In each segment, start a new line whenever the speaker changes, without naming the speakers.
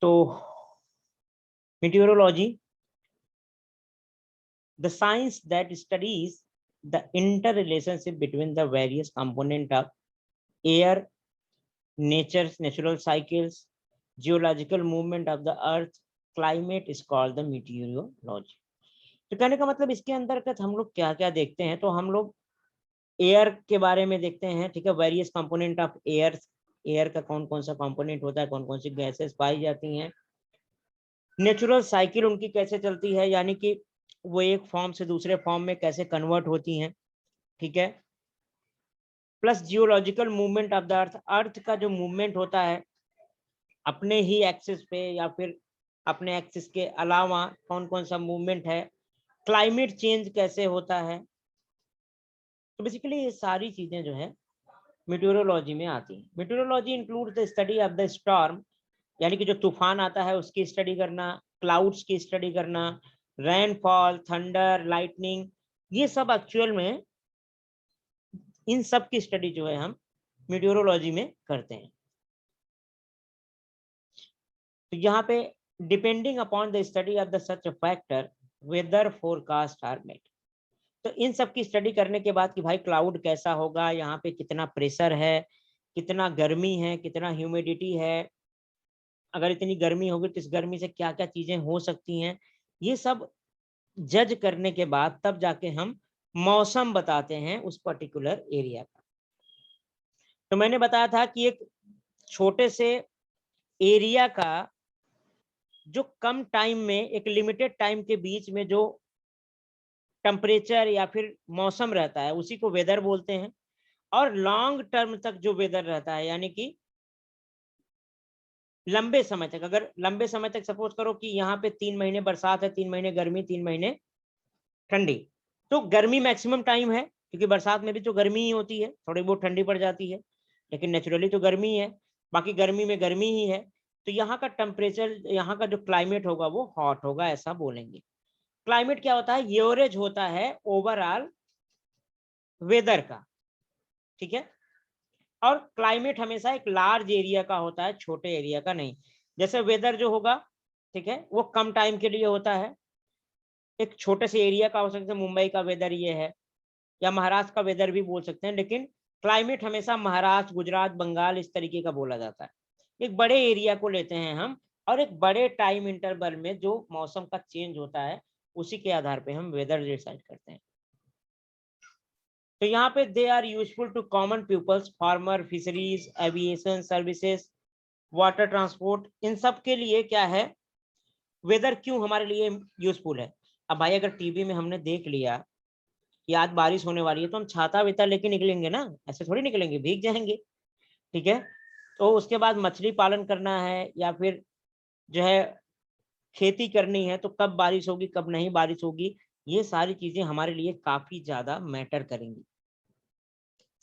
तो meteorology, the science that studies the interrelationship between the various components of air, nature's natural cycles, geological movement of the earth, climate is called the meteorology. तो कहने का मतलब इसके अंतर्गत हम लोग क्या क्या देखते हैं, तो हम लोग एयर के बारे में देखते हैं, ठीक है, various component of air, air का कौन कौन सा कंपोनेंट होता है, कौन कौन सी गैसेस पाई जाती हैं, नेचुरल साइकिल उनकी कैसे चलती है, यानी कि वो एक फॉर्म से दूसरे फॉर्म में कैसे कन्वर्ट होती हैं, ठीक है, plus geological movement of the earth, earth का जो मूवमेंट होता है अपने ही एक्सिस पे या फिर अपने एक्सिस के अलावा कौन कौन सा मूवमेंट है, क्लाइमेट चेंज कैसे होता है। तो बेसिकली ये सारी चीजें जो है मीटेरोलॉजी में आती हैं। Meteorology include the study of the storm, यानी कि जो तूफान आता है उसकी स्टडी करना, क्लाउड्स की स्टडी करना, रेनफॉल, थंडर, लाइटनिंग, ये सब एक्चुअल में इन सब की स्टडी जो है हम मीटेरोलॉजी में करते हैं। तो यहाँ पे depending upon the study of the such factor weather forecast are made. तो इन सब की स्टडी करने के बाद कि भाई क्लाउड कैसा होगा, यहाँ पे कितना प्रेशर है, कितना गर्मी है, कितना ह्यूमिडिटी है, अगर इतनी गर्मी होगी तो इस गर्मी से क्या क्या चीजें हो सकती हैं, ये सब जज करने के बाद तब जाके हम मौसम बताते हैं उस पर्टिकुलर एरिया का। तो मैंने बताया था कि एक छोटे से एरिया का जो कम टाइम में, एक लिमिटेड टाइम के बीच में जो टेम्परेचर या फिर मौसम रहता है उसी को वेदर बोलते हैं, और लॉन्ग टर्म तक जो वेदर रहता है, यानी कि लंबे समय तक, अगर लंबे समय तक सपोज करो कि यहाँ पे 3 महीने बरसात है, 3 महीने गर्मी, 3 महीने ठंडी, तो गर्मी मैक्सिमम टाइम है क्योंकि बरसात में भी तो गर्मी ही होती है, थोड़ी बहुत ठंडी पड़ जाती है, लेकिन नेचुरली तो गर्मी है, बाकी गर्मी में गर्मी ही है। तो यहाँ का टेम्परेचर, यहाँ का जो क्लाइमेट होगा वो हॉट होगा, ऐसा बोलेंगे। क्लाइमेट क्या होता है, एवरेज होता है ओवरऑल वेदर का, ठीक है, और क्लाइमेट हमेशा एक लार्ज एरिया का होता है, छोटे एरिया का नहीं। जैसे वेदर जो होगा, ठीक है, वो कम टाइम के लिए होता है, एक छोटे से एरिया का हो सकता है, मुंबई का वेदर ये है, या महाराष्ट्र का वेदर भी बोल सकते हैं, लेकिन क्लाइमेट हमेशा महाराष्ट्र, गुजरात, बंगाल इस तरीके का बोला जाता है। एक बड़े एरिया को लेते हैं हम, और एक बड़े टाइम इंटरवल में जो मौसम का चेंज होता है उसी के आधार पे हम वेदर डिसाइड करते हैं। तो यहाँ पे they are useful to common peoples, farmer, fisheries, aviation services, water transport, इन सब के लिए क्या है, वेदर क्यों हमारे लिए यूजफुल है। अब भाई अगर टीवी में हमने देख लिया कि आज बारिश होने वाली है तो हम छाता वेता लेके निकलेंगे ना, ऐसे थोड़ी निकलेंगे, भीग जाएंगे, ठीक है। तो उसके बाद मछली पालन करना है या फिर जो है खेती करनी है, तो कब बारिश होगी कब नहीं बारिश होगी, ये सारी चीजें हमारे लिए काफी ज्यादा मैटर करेंगी।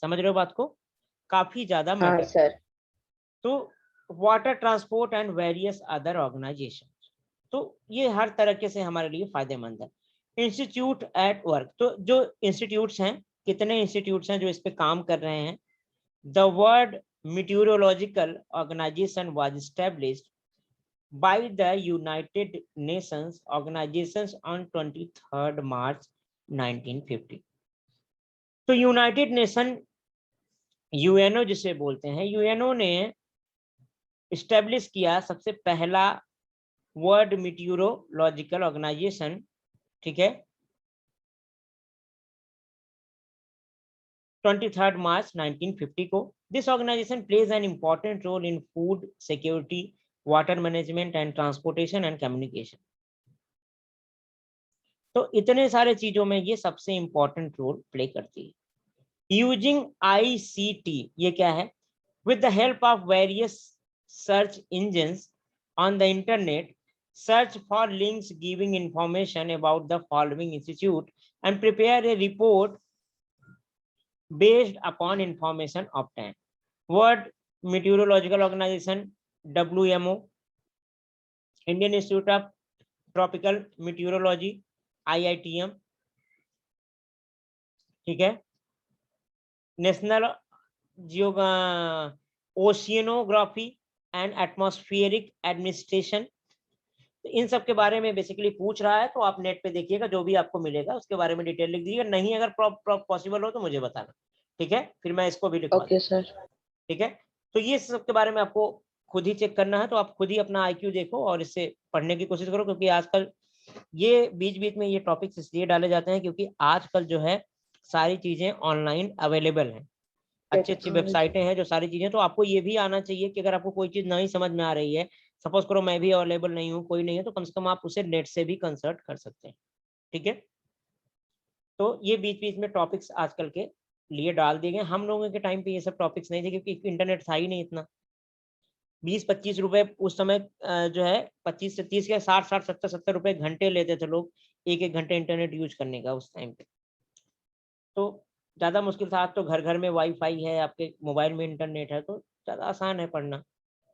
समझ रहे हो बात को, काफी ज्यादा
हाँ
मैटर।
सर।
तो water transport and various other organisation, तो ये हर तरीके से हमारे लिए फायदेमंद है। इंस्टीट्यूट एट वर्क, तो जो इंस्टीट्यूट्स हैं, कितने इंस्टीट्यूट्स हैं जो इस पे काम कर रहे हैं। The World Meteorological Organisation was established by the United Nations organisations on 23 मार्च 1950। तो यूनाइटेड नेशन, यूएनओ जिसे बोलते हैं, यूएनओ ने इस्टेब्लिश किया सबसे पहला वर्ल्ड मीटियोरोलॉजिकल ऑर्गेनाइजेशन, ठीक है, 23 मार्च 1950 को। This organisation plays an important role in food security, water management and transportation and communication. तो इतने सारे चीजों में ये सबसे इंपॉर्टेंट रोल प्ले करती है। यूजिंग आईसीटी, ये क्या है, with the help of various search engines on the internet, search for links giving information about the following institute and prepare a report based upon information obtained. World Meteorological Organization, WMO, Indian Institute of Tropical Meteorology, IITM, ठीक है, national oceanography and atmospheric administration. इन सब के बारे में basically पूछ रहा है, तो आप नेट पे देखिएगा, जो भी आपको मिलेगा उसके बारे में डिटेल लिख दीजिएगा। नहीं अगर पॉसिबल हो तो मुझे बताना, ठीक है, फिर मैं इसको भी लिखवा
ओके
दूंगा,
सर।
ठीक है। तो ये सब के बारे में आपको खुद ही चेक करना है, तो आप खुद ही अपना IQ देखो और इससे पढ़ने की कोशिश करो, क्योंकि आजकल ये बीच बीच में ये टॉपिक्स इसलिए डाले जाते हैं क्योंकि आजकल जो है सारी चीजें ऑनलाइन अवेलेबल हैं, अच्छी अच्छी
टेक्नोलॉजी।
वेबसाइटें हैं जो सारी चीजें। तो आपको ये भी आना चाहिए कि अगर आपको कोई चीज नहीं समझ में आ रही है, सपोज करो मैं भी अवेलेबल नहीं हूँ, कोई नहीं है, तो कम से कम आप उसे नेट से भी कंसल्ट कर सकते हैं, ठीक है। तो ये बीच बीच में टॉपिक्स आजकल के लिए डाल दिए गए। हम लोगों के टाइम पे ये सब टॉपिक्स नहीं थे, क्योंकि इंटरनेट था ही नहीं इतना। 20-25 रुपए उस समय जो है 25 से 30 के 60-60 70-70 रुपए घंटे लेते थे लोग, एक एक घंटे इंटरनेट यूज करने का उस टाइम पे। तो ज्यादा मुश्किल था। आज तो घर घर में वाईफाई है, आपके मोबाइल में इंटरनेट है, तो ज्यादा आसान है पढ़ना।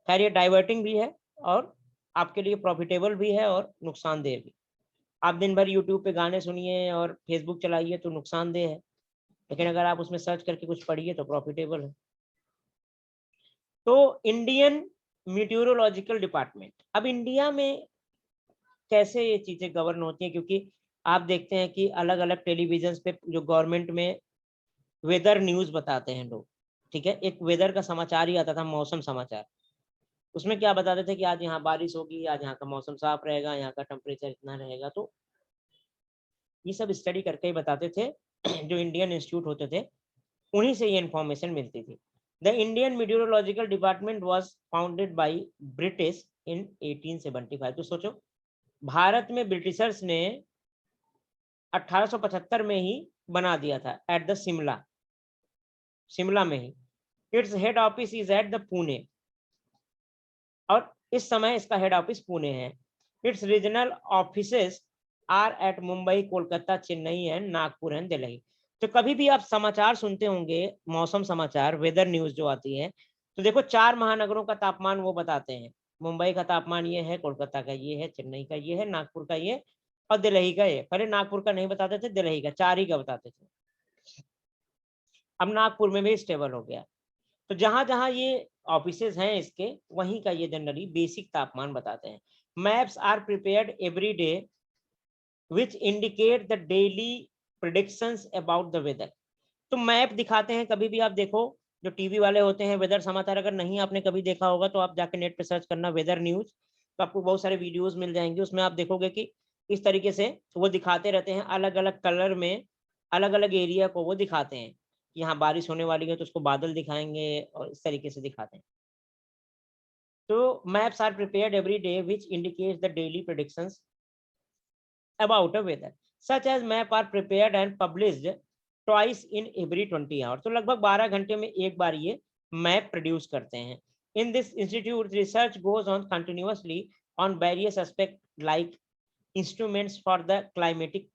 खैर ये डाइवर्टिंग भी है और आपके लिए प्रॉफिटेबल भी है और नुकसानदेह भी। आप दिन भर यूट्यूब पे गाने सुनिए और फेसबुक चलाइए तो नुकसानदेह है, लेकिन अगर आप उसमें सर्च करके कुछ पढ़िए तो प्रॉफिटेबल है। तो इंडियन मीटियोरोलॉजिकल डिपार्टमेंट, अब इंडिया में कैसे ये चीजें गवर्न होती हैं, क्योंकि आप देखते हैं कि अलग अलग टेलीविजन पे जो गवर्नमेंट में वेदर न्यूज बताते हैं लोग, ठीक है। एक वेदर का समाचार ही आता था, मौसम समाचार। उसमें क्या बताते थे कि आज यहाँ बारिश होगी, आज यहाँ का मौसम साफ रहेगा, यहाँ का टेम्परेचर इतना रहेगा। तो ये सब स्टडी करके ही बताते थे जो इंडियन इंस्टीट्यूट होते थे, उन्हीं से ये इंफॉर्मेशन मिलती थी। The Indian meteorological department was founded by British in 1875। तो सोचो, भारत में ब्रिटिशर्स ने 1875 में ही बना दिया था, एट द शिमला, शिमला में ही। Its head office is at the Pune, और इस समय इसका हेड ऑफिस पुणे है। Its regional offices are at Mumbai, Kolkata, Chennai and Nagpur and Delhi. तो कभी भी आप समाचार सुनते होंगे, मौसम समाचार, वेदर न्यूज जो आती है, तो देखो 4 महानगरों का तापमान वो बताते हैं। मुंबई का तापमान ये है, कोलकाता का ये है, चेन्नई का ये है, नागपुर का ये और दिल्ली का ये। पहले नागपुर का नहीं बताते थे, दिल्ली का, 4 ही का बताते थे। अब नागपुर में भी स्टेबल हो गया। तो जहां जहां ये ऑफिसेज हैं इसके, वहीं का ये जनरली बेसिक तापमान बताते हैं। Maps are prepared every day which indicate the daily predictions about the weather. तो मैप दिखाते हैं, कभी भी आप देखो, जो टीवी वाले होते हैं वेदर समाचार, अगर नहीं आपने कभी देखा होगा तो आप जाके नेट पे सर्च करना वेदर न्यूज, तो आपको बहुत सारे वीडियोस मिल जाएंगे। उसमें आप देखोगे कि इस तरीके से वो दिखाते रहते हैं, अलग अलग कलर में अलग अलग एरिया को वो दिखाते हैं कि यहाँ बारिश होने वाली है तो उसको बादल दिखाएंगे और इस तरीके से दिखाते हैं। तो maps are prepared every day which indicates the daily predictions about a weather. Such as map are prepared and published twice in every 20 hours. तो लगभग 12 घंटे में एक बार ये मैप प्रोड्यूस करते हैं। In this institute, research goes on continuously on various aspects like instruments for the climatic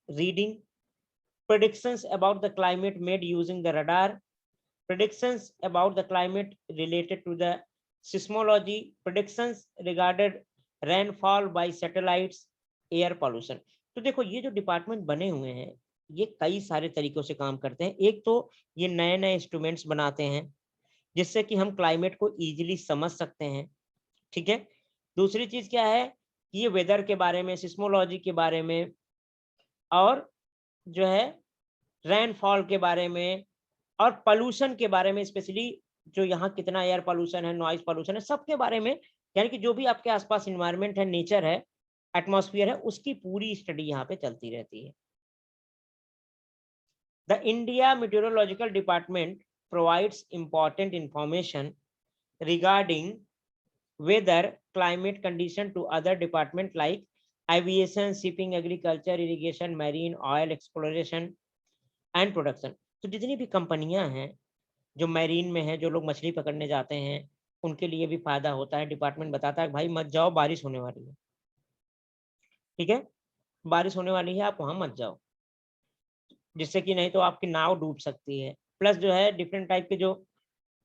reading, predictions about the climate made using the radar, predictions about the climate related to the seismology, predictions regarding rainfall by satellites, air pollution। तो देखो ये जो department बने हुए हैं, ये कई सारे तरीकों से काम करते हैं। एक तो ये नए नए इंस्ट्रूमेंट्स बनाते हैं जिससे कि हम क्लाइमेट को इजीली समझ सकते हैं, ठीक है। दूसरी चीज क्या है कि ये वेदर के बारे में, सिस्मोलॉजी के बारे में और जो है रेनफॉल के बारे में और पोल्यूशन के बारे में, स्पेशली जो यहाँ कितना एयर पोल्यूशन है, नॉइज पोल्यूशन है, सबके बारे में। यानी कि जो भी आपके आसपास इन्वायरमेंट है, नेचर है, एटमॉस्फेयर है, उसकी पूरी स्टडी यहाँ पे चलती रहती है। The India meteorological department provides important information regarding weather, climate condition to other department like aviation, shipping, agriculture, irrigation, marine, oil exploration and production। तो जितनी भी कंपनियां हैं जो मैरीन में है, जो लोग मछली पकड़ने जाते हैं, उनके लिए भी फायदा होता है। डिपार्टमेंट बताता है भाई मत जाओ, बारिश होने वाली है, ठीक है, बारिश होने वाली है, आप वहां मत जाओ, जिससे कि नहीं तो आपकी नाव डूब सकती है। प्लस जो है डिफरेंट टाइप के जो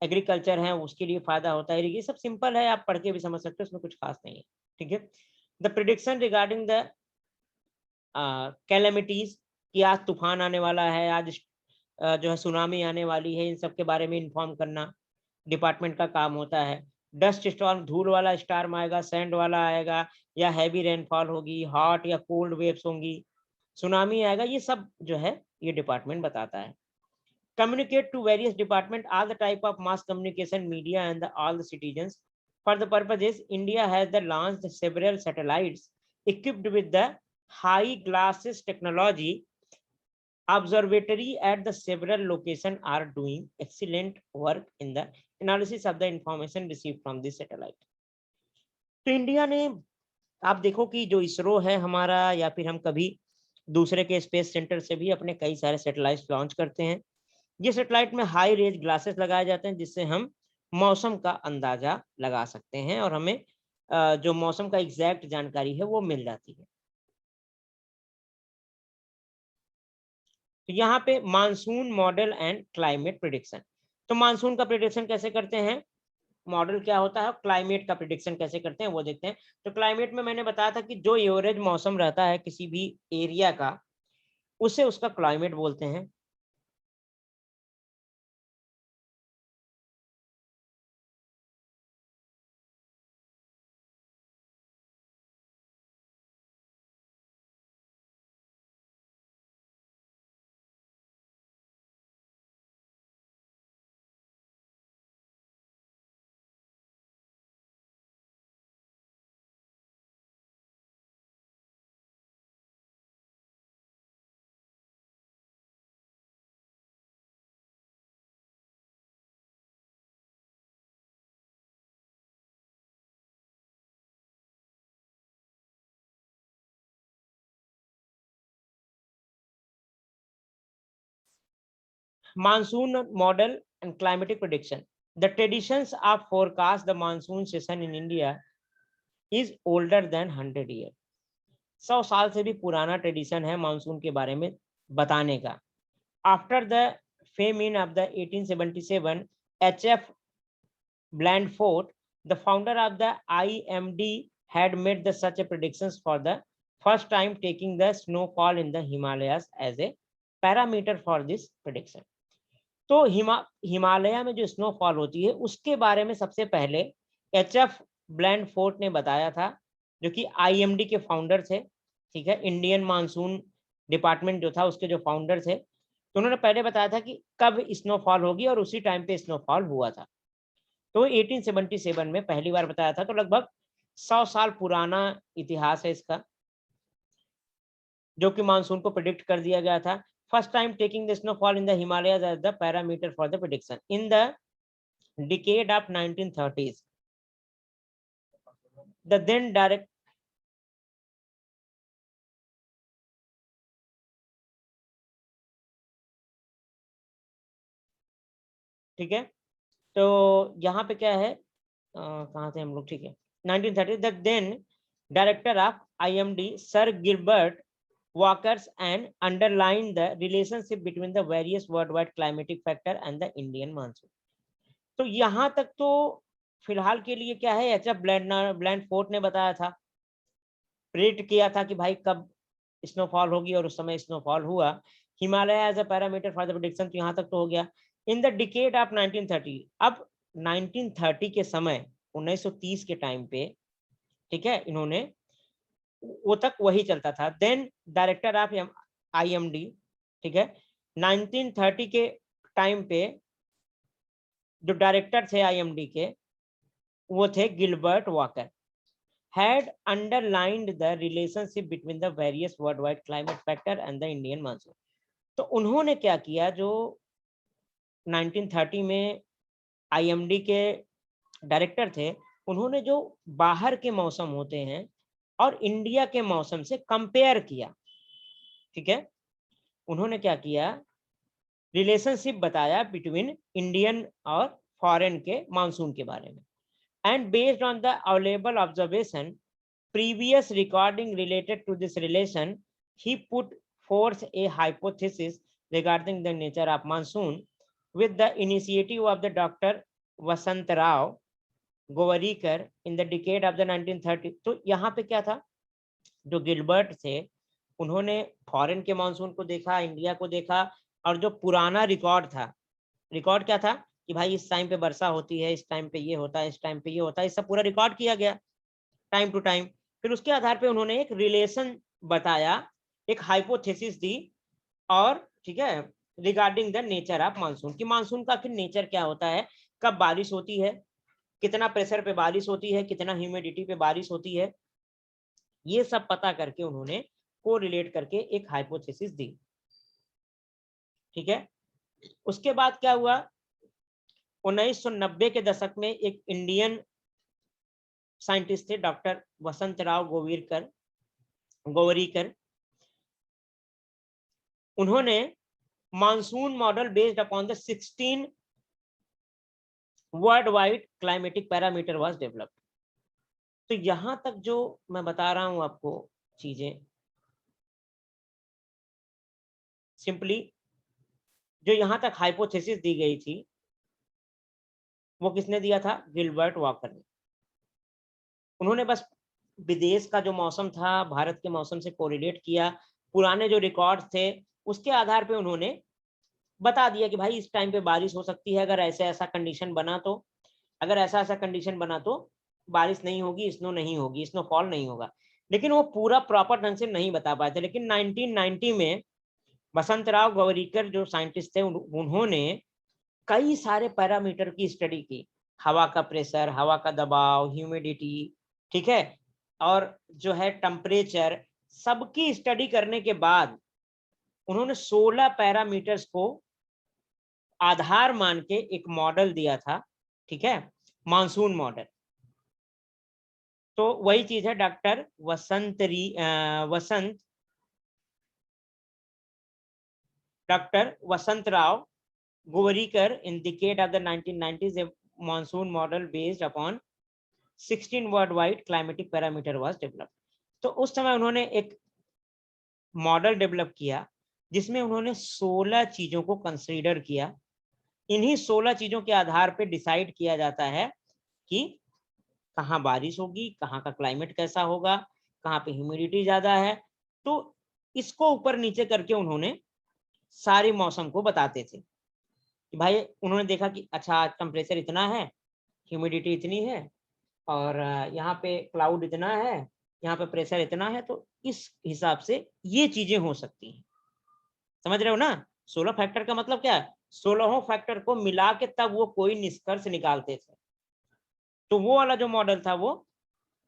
एग्रीकल्चर है उसके लिए फायदा होता है। ये सब सिंपल है, आप पढ़ के भी समझ सकते हो, इसमें कुछ खास नहीं है, ठीक है। The prediction regarding the calamities, कि आज तूफान आने वाला है, आज जो है सुनामी आने वाली है, इन सब के बारे में इंफॉर्म करना डिपार्टमेंट का काम होता है। डस्ट स्टॉर्म धूल वाला स्टार्म आएगा, सैंड वाला आएगा, या हैवी रेनफॉल होगी, हॉट या कोल्ड वेव्स होंगी, सुनामी आएगा, ये सब जो है ये डिपार्टमेंट बताता है। Communicate to various department all the type of mass communication media and all the citizens. For the purposes, India has launched several satellites equipped with the high glasses technology. Observatory at the several location are doing excellent work in the analysis of the information received from this satellite. तो India ने, आप देखो कि जो इसरो है हमारा, या फिर हम कभी दूसरे के स्पेस सेंटर से भी अपने कई सारे सैटेलाइट्स लॉन्च करते हैं। ये सैटेलाइट में हाई रेंज ग्लासेस लगाए जाते हैं जिससे हम मौसम का अंदाजा लगा सकते हैं और हमें जो मौसम का एग्जैक्ट जानकारी है वो मिल जाती है। तो यहाँ पे monsoon model and climate prediction. तो मानसून का प्रिडिक्शन कैसे करते हैं, मॉडल क्या होता है, क्लाइमेट का प्रिडिक्शन कैसे करते हैं वो देखते हैं। तो क्लाइमेट में मैंने बताया था कि जो एवरेज मौसम रहता है किसी भी एरिया का, उसे उसका क्लाइमेट बोलते हैं। Monsoon model and climatic prediction. The traditions of forecast the monsoon season in India is older than 100 years. 100 साल से भी पुराना ट्रेडिशन है मानसून के बारे में बताने का। After the famine of the 1877, H.F. Blandford, the founder of the IMD, had made the such a predictions for the first time, taking the snowfall in the Himalayas as a parameter for this prediction. तो हिमालय में जो snowfall होती है उसके बारे में सबसे पहले एच.एफ. ब्लैंडफोर्ड ने बताया था, जो कि आईएमडी के फाउंडर थे, ठीक है, इंडियन मानसून डिपार्टमेंट जो था उसके जो फाउंडर थे। तो उन्होंने पहले बताया था कि कब स्नोफॉल होगी और उसी टाइम पे स्नोफॉल हुआ था। तो 1877 में पहली बार बताया था। तो लगभग 100 साल पुराना इतिहास है इसका, जो कि मानसून को प्रिडिक्ट कर दिया गया था। First time taking the snowfall in the Himalayas as the parameter for the prediction in the decade of 1930s. The then direct ठीक है, तो यहाँ पे क्या है, कहाँ थे हम लोग, ठीक है, 1930 the then director of IMD Sir Gilbert Walkers and underlined the relationship between the various worldwide climatic factor and the Indian monsoon. तो यहाँ तक तो फिलहाल के लिए क्या है, एच.एफ. ब्लैंडफोर्ड ने बताया था, प्रेडिक्ट किया था कि भाई कब स्नोफॉल होगी और उस समय स्नोफॉल हुआ। Himalaya as a parameter for the prediction, तो यहाँ तक तो हो गया। इन द डिकेड ऑफ 1930, अब 1930 के समय 1930 के टाइम पे, ठीक है, इन्होंने वो तक वही चलता था। देन डायरेक्टर ऑफ आईएमडी, ठीक है, 1930 के टाइम पे जो डायरेक्टर थे आईएमडी के वो थे Gilbert walker, had underlined the relationship between the various worldwide climate factor and the Indian monsoon. तो उन्होंने क्या किया, जो 1930 में आईएमडी के डायरेक्टर थे, उन्होंने जो बाहर के मौसम होते हैं और इंडिया के मौसम से कंपेयर किया, ठीक है, उन्होंने क्या किया, रिलेशनशिप बताया बिटवीन इंडियन और फॉरेन के मानसून के बारे में। And based on the available observation, previous recording related to this relation, he put forth a hypothesis regarding the nature of monsoon with the initiative of the Dr. Vasantrao Govarikar in the decade of the 1930. तो यहाँ पे क्या था, जो Gilbert थे उन्होंने foreign के monsoon को देखा, इंडिया को देखा, और जो पुराना रिकॉर्ड था, रिकॉर्ड क्या था कि भाई इस टाइम पे वर्षा होती है, इस टाइम पे ये होता है, इस टाइम पे ये होता है, ये सब पूरा रिकॉर्ड किया गया टाइम टू टाइम। फिर उसके आधार पे उन्होंने एक रिलेशन बताया, एक हाइपोथेसिस दी, और ठीक है, regarding the nature of monsoon, कि मानसून का आखिर नेचर क्या होता है, कब बारिश होती है, कितना प्रेशर पे बारिश होती है, कितना ह्यूमिडिटी पे बारिश होती है, ये सब पता करके उन्होंने को रिलेट करके एक हाइपोथेसिस दी। ठीक है, उसके बाद क्या हुआ, 1990 के दशक में एक इंडियन साइंटिस्ट थे डॉक्टर वसंतराव गोवरीकर। उन्होंने monsoon model based upon the 16 world wide climatic parameter was developed. तो यहां तक जो मैं बता रहा हूं आपको चीजें, सिंपली जो यहां तक हाइपोथेसिस दी गई थी वो किसने दिया था, गिलबर्ट वॉकर ने। उन्होंने बस विदेश का जो मौसम था भारत के मौसम से कोरिलेट किया, पुराने जो रिकॉर्ड थे उसके आधार पे उन्होंने बता दिया कि भाई इस टाइम पे बारिश हो सकती है, अगर ऐसा ऐसा कंडीशन बना तो, अगर ऐसा ऐसा कंडीशन बना तो बारिश नहीं होगी, स्नो नहीं होगी, स्नोफॉल नहीं होगा। लेकिन वो पूरा प्रॉपर ढंग से नहीं बता पाए थे। लेकिन 1990 में वसंतराव गोवरीकर जो साइंटिस्ट थे उन्होंने कई सारे पैरामीटर की स्टडी की, हवा का प्रेशर, हवा का दबाव, ह्यूमिडिटी, ठीक है, और जो है टेम्परेचर, सबकी स्टडी करने के बाद उन्होंने 16 पैरामीटर्स को आधार मान के एक मॉडल दिया था, ठीक है, मानसून मॉडल। तो वही चीज है, doctor Vasant Rao Gowarikar in decade of the 1990s a monsoon model based upon 16 worldwide climatic parameter was developed। तो उस समय उन्होंने एक मॉडल डेवलप किया जिसमें उन्होंने 16 चीजों को कंसीडर किया। इन्हीं 16 चीजों के आधार पे डिसाइड किया जाता है कि कहाँ बारिश होगी, कहाँ का क्लाइमेट कैसा होगा, कहाँ पे ह्यूमिडिटी ज्यादा है। तो इसको ऊपर नीचे करके उन्होंने सारे मौसम को बताते थे कि भाई उन्होंने देखा कि अच्छा आज टेम्परेचर इतना है, ह्यूमिडिटी इतनी है, और यहाँ पे क्लाउड इतना है, यहाँ पे प्रेशर इतना है, तो इस हिसाब से ये चीजें हो सकती हैं। समझ रहे हो ना, 16 फैक्टर का मतलब क्या है, 16 फैक्टर को मिला के तब वो कोई निष्कर्ष निकालते थे। तो वो वाला जो मॉडल था वो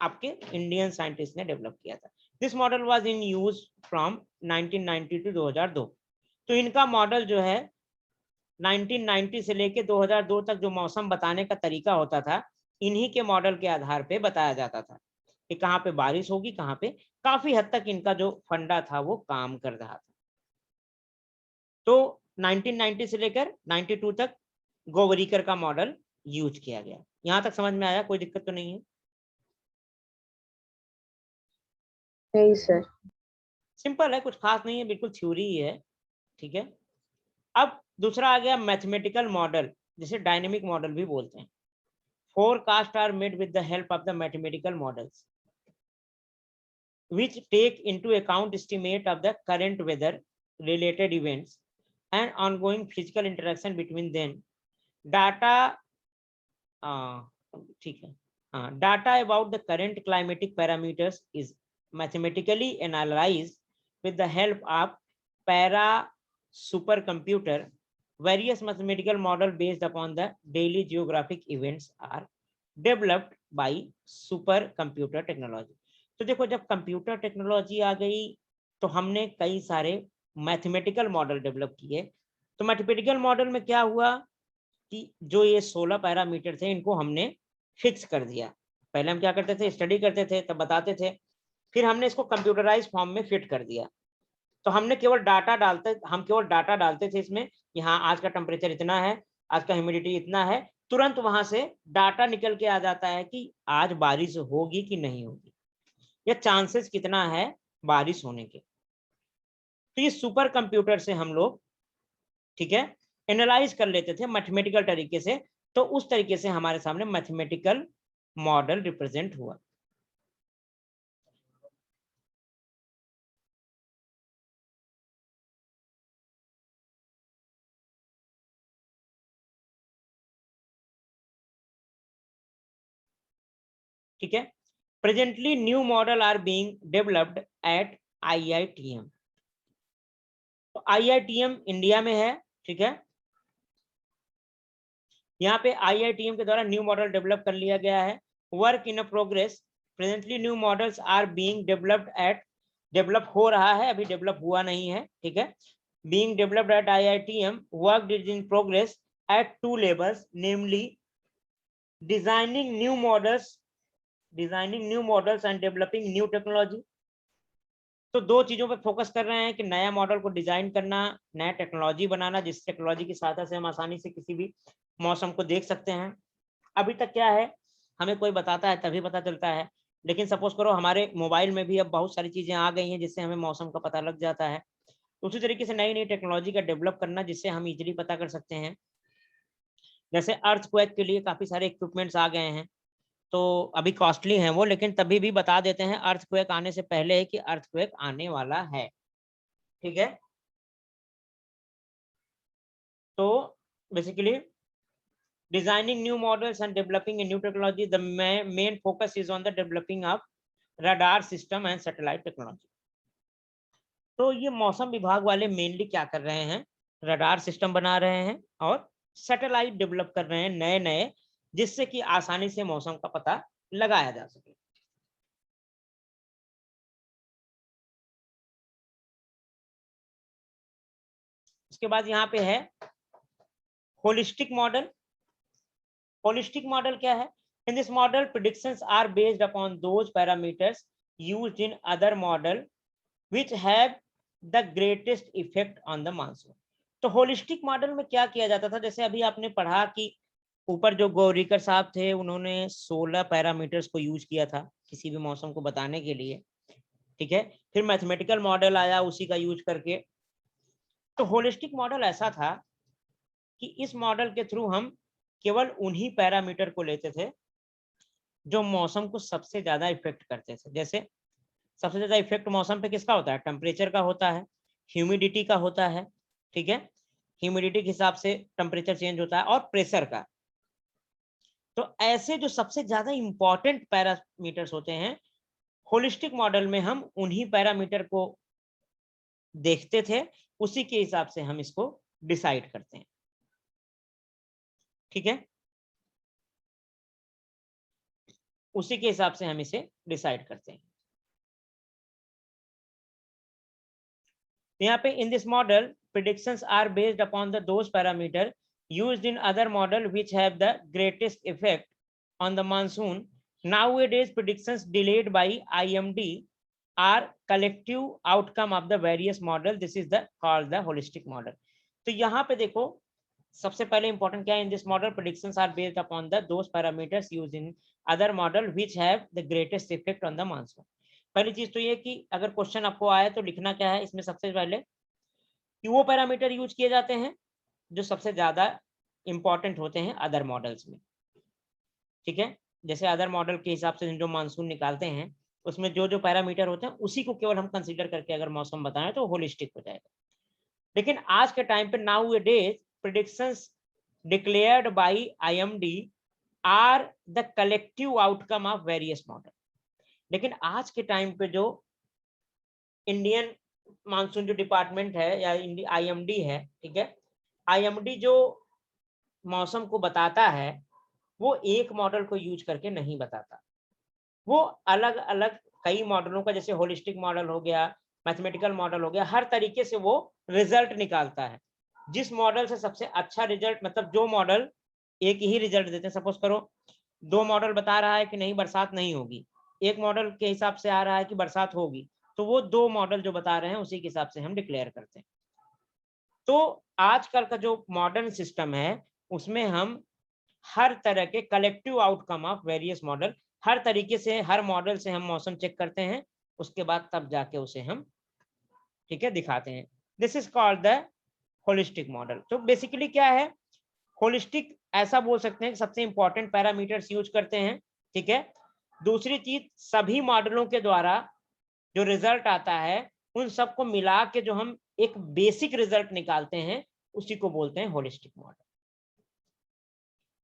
आपके इंडियन साइंटिस्ट ने डेवलप किया था। This model was in use from 1990 to 2002। तो इनका मॉडल जो है 1990 से लेके 2002 तक जो मौसम बताने का तरीका होता था, इन्हीं के मॉडल के आधार पे बताया जाता था कि कहाँ पे बारिश होगी, कहाँ पे। काफी हद तक इनका जो फंडा था वो काम कर रहा था। तो 1990 से लेकर 92 तक गोवरीकर का मॉडल यूज किया गया। यहां तक समझ में आया, कोई दिक्कत तो नहीं है?
नहीं सर।
सिंपल है, कुछ खास नहीं है, बिल्कुल थ्योरी ही है। ठीक है, अब दूसरा आ गया मैथमेटिकल मॉडल, जिसे डायनेमिक मॉडल भी बोलते हैं। Forecast are made with the help of the mathematical models which take into account estimate of the current weather related events and ongoing physical interaction between them। data ठीक है, data about the current climatic parameters is mathematically analyzed with the help of para supercomputer। Various mathematical model based upon the daily geographic events are developed by supercomputer technology। तो देखो, जब computer technology आ गई तो हमने कई सारे mathematical model develop किए। तो मैथमेटिकल मॉडल में क्या हुआ कि जो ये 16 पैरामीटर थे इनको हमने फिक्स कर दिया। पहले हम क्या करते थे, स्टडी करते थे तब बताते थे, फिर हमने इसको कंप्यूटराइज फॉर्म में फिट कर दिया। तो हम केवल डाटा डालते थे इसमें कि हाँ आज का टेम्परेचर इतना है, आज का ह्यूमिडिटी इतना है, तुरंत वहां से डाटा निकल के आ जाता है कि आज बारिश होगी कि नहीं होगी, या चांसेस कितना है बारिश होने के। तो ये सुपर कंप्यूटर से हम लोग, ठीक है, एनालाइज कर लेते थे मैथमेटिकल तरीके से। तो उस तरीके से हमारे सामने मैथमेटिकल मॉडल रिप्रेजेंट हुआ। ठीक है। Presently new model are being developed at IITM। तो IITM इंडिया में है, ठीक है। यहाँ पे IITM के द्वारा न्यू मॉडल डेवलप कर लिया गया है। Work in a progress, presently new models are being developed at, develop हो रहा है, अभी डेवलप हुआ नहीं है, ठीक है। Being developed at IITM, work is in progress at 2 levels, namely designing new models and developing new technology। तो दो चीजों पे फोकस कर रहे हैं कि नया मॉडल को डिजाइन करना, नया टेक्नोलॉजी बनाना, जिस टेक्नोलॉजी की सहायता से हम आसानी से किसी भी मौसम को देख सकते हैं। अभी तक क्या है, हमें कोई बताता है तभी पता चलता है, लेकिन सपोज करो हमारे मोबाइल में भी अब बहुत सारी चीजें आ गई हैं जिससे हमें मौसम का पता लग जाता है। उसी तरीके से नई नई टेक्नोलॉजी का डेवलप करना जिससे हम इजीली पता कर सकते हैं। जैसे अर्थक्वेक के लिए काफी सारे इक्विपमेंट्स आ गए हैं, तो अभी कॉस्टली हैं वो, लेकिन तभी भी बता देते हैं अर्थक्वेक आने से पहले कि अर्थक्वेक आने वाला है, ठीक है। तो basically designing new models and developing a new technology, the main focus is on the developing of radar system and satellite technology. तो ये मौसम विभाग वाले मेनली क्या कर रहे हैं, रडार सिस्टम बना रहे हैं और सैटेलाइट डेवलप कर रहे हैं नए नए, जिससे कि आसानी से मौसम का पता लगाया जा सके। उसके बाद यहाँ पे है होलिस्टिक मॉडल। होलिस्टिक मॉडल क्या है? In this model predictions are based upon those parameters used in other model which have the greatest effect on the monsoon. तो होलिस्टिक मॉडल में क्या किया जाता था, जैसे अभी आपने पढ़ा कि ऊपर जो गौरीकर साहब थे उन्होंने 16 पैरामीटर्स को यूज किया था किसी भी मौसम को बताने के लिए, ठीक है। फिर मैथमेटिकल मॉडल आया उसी का यूज करके। तो होलिस्टिक मॉडल ऐसा था कि इस मॉडल के थ्रू हम केवल उन्हीं पैरामीटर को लेते थे जो मौसम को सबसे ज्यादा इफेक्ट करते थे। जैसे सबसे ज्यादा इफेक्ट मौसम पे किसका होता है? टेम्परेचर का होता है, ह्यूमिडिटी का होता है, ठीक है। ह्यूमिडिटी के हिसाब से टेम्परेचर चेंज होता है, और प्रेशर का। तो ऐसे जो सबसे ज्यादा इंपॉर्टेंट पैरामीटर्स होते हैं, होलिस्टिक मॉडल में हम उन्हीं पैरामीटर को देखते थे, उसी के हिसाब से हम इसको डिसाइड करते हैं, ठीक है। उसी के हिसाब से हम इसे डिसाइड करते हैं। यहाँ पे in this model predictions are based upon the those parameter used in other model which have the greatest effect on the monsoon. Nowadays predictions delayed by IMD are collective outcome of the various model. This is the called the holistic model. तो यहाँ पे देखो सबसे पहले important क्या है, in this model predictions are based upon the those parameters used in other model which have the greatest effect on the monsoon. पहली चीज तो ये कि अगर क्वेश्चन आपको आया तो लिखना क्या है इसमें, सबसे पहले कि वो पैरामीटर यूज किए जाते हैं जो सबसे ज्यादा इंपॉर्टेंट होते हैं अदर मॉडल्स में, ठीक है। जैसे अदर मॉडल के हिसाब से जो मानसून निकालते हैं उसमें जो जो पैरामीटर होते हैं उसी को केवल हम कंसीडर करके अगर मौसम बताएं तो होलिस्टिक हो जाएगा। लेकिन आज के टाइम पे nowadays predictions declared by IMD are the collective outcome of various model. लेकिन आज के टाइम पे जो इंडियन मानसून जो डिपार्टमेंट है या IMD है, ठीक है, IMD जो मौसम को बताता है वो एक मॉडल को यूज करके नहीं बताता, वो अलग अलग कई मॉडलों का, जैसे होलिस्टिक मॉडल हो गया, मैथमेटिकल मॉडल हो गया, हर तरीके से वो रिजल्ट निकालता है। जिस मॉडल से सबसे अच्छा रिजल्ट, मतलब जो मॉडल एक ही रिजल्ट देते हैं, सपोज करो दो मॉडल बता रहा है कि नहीं बरसात नहीं होगी, एक मॉडल के हिसाब से आ रहा है कि बरसात होगी, तो वो दो मॉडल जो बता रहे हैं उसी के हिसाब से हम डिक्लेयर करते हैं। तो आजकल का जो मॉडर्न सिस्टम है उसमें हम हर तरह के collective outcome of various model, हर तरीके से हर मॉडल से हम मौसम चेक करते हैं, उसके बाद तब जाके उसे हम, ठीक है, दिखाते हैं। This is called the holistic model. तो बेसिकली क्या है होलिस्टिक, ऐसा बोल सकते हैं कि सबसे इंपॉर्टेंट पैरामीटर्स यूज करते हैं, ठीक है। दूसरी चीज, सभी मॉडलों के द्वारा जो रिजल्ट आता है उन सबको मिला के जो हम एक बेसिक रिजल्ट निकालते हैं उसी को बोलते हैं होलिस्टिक मॉडल,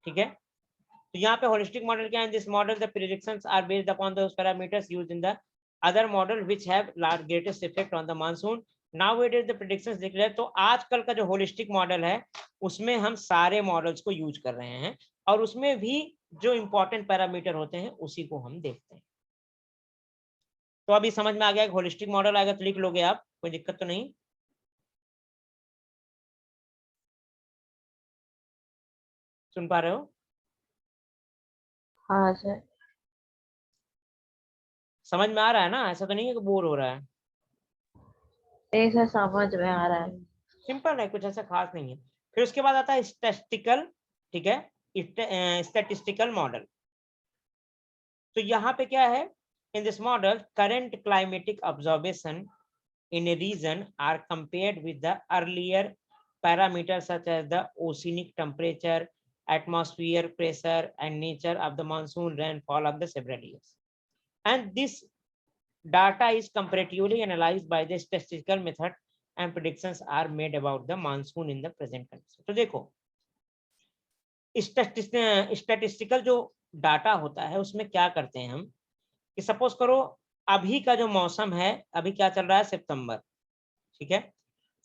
ठीक है। तो तो यहाँ पे होलिस्टिक मॉडल क्या है? This model the predictions are based upon those parameters used in the other model which have large greatest effect on the monsoon. Now it is the predictions declare. तो आजकल का जो होलिस्टिक मॉडल है उसमें हम सारे मॉडल्स को use कर रहे हैं और उसमें भी जो इंपॉर्टेंट पैरामीटर होते हैं उसी को हम देखते हैं। तो अभी समझ में आ गया, होलिस्टिक मॉडल आएगा तो लिख लोगे आप, कोई दिक्कत तो नहीं? सुन पा रहे हो?
हाँ सर।
समझ में आ रहा है ना? ऐसा तो नहीं है कि बोर हो रहा है।
नहीं सर, समझ में आ रहा है।
सिंपल है, कुछ ऐसा खास नहीं है। फिर उसके बाद आता है स्टैटिस्टिकल, ठीक है, स्टैटिस्टिकल मॉडल। तो यहाँ पे क्या है? In this model current climatic observation in a region are compared with the earlier parameters such as the oceanic temperature, atmosphere pressure, and nature of the monsoon rainfall of the several years. And this data is comparatively analyzed by the statistical method and predictions are made about the monsoon in the present condition. तो देखो, statistical जो data होता है उसमें क्या करते हैं हम कि सपोज करो अभी का जो मौसम है, अभी क्या चल रहा है? सितंबर, ठीक है।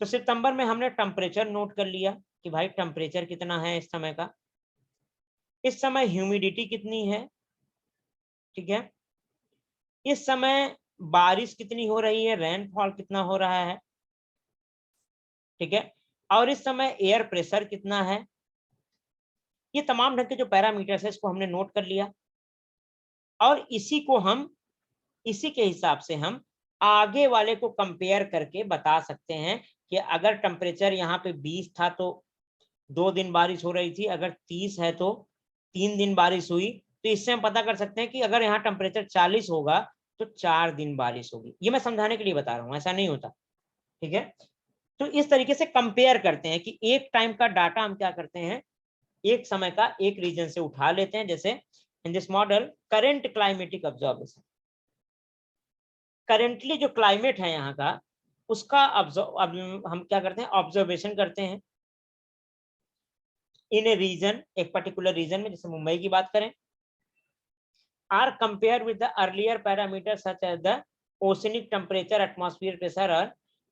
तो सितंबर में हमने टेम्परेचर नोट कर लिया कि भाई टेम्परेचर कितना है इस समय का, इस समय ह्यूमिडिटी कितनी है, ठीक है, इस समय बारिश कितनी हो रही है, रेनफॉल कितना हो रहा है, ठीक है, और इस समय एयर प्रेशर कितना है। ये तमाम ढंग के जो पैरामीटर्स है इसको हमने नोट कर लिया और इसी के हिसाब से हम आगे वाले को कंपेयर करके बता सकते हैं कि अगर टेम्परेचर यहाँ पे 20 था तो 2 दिन बारिश हो रही थी, अगर 30 है तो 3 दिन बारिश हुई। तो इससे हम पता कर सकते हैं कि अगर यहाँ टेम्परेचर 40 होगा तो 4 दिन बारिश होगी। ये मैं समझाने के लिए बता रहा हूँ, ऐसा नहीं होता, ठीक है। तो इस तरीके से कंपेयर करते हैं कि एक टाइम का डाटा हम क्या करते हैं, एक समय का एक रीजन से उठा लेते हैं। जैसे इन this model current climatic observation, currently जो क्लाइमेट है यहाँ का उसका हम क्या करते हैं, ऑब्जर्वेशन करते हैं इन ए रीजन, एक पर्टिकुलर रीजन में। जैसे मुंबई की बात करें, are compare with the earlier parameter such as the oceanic temperature, atmosphere pressure.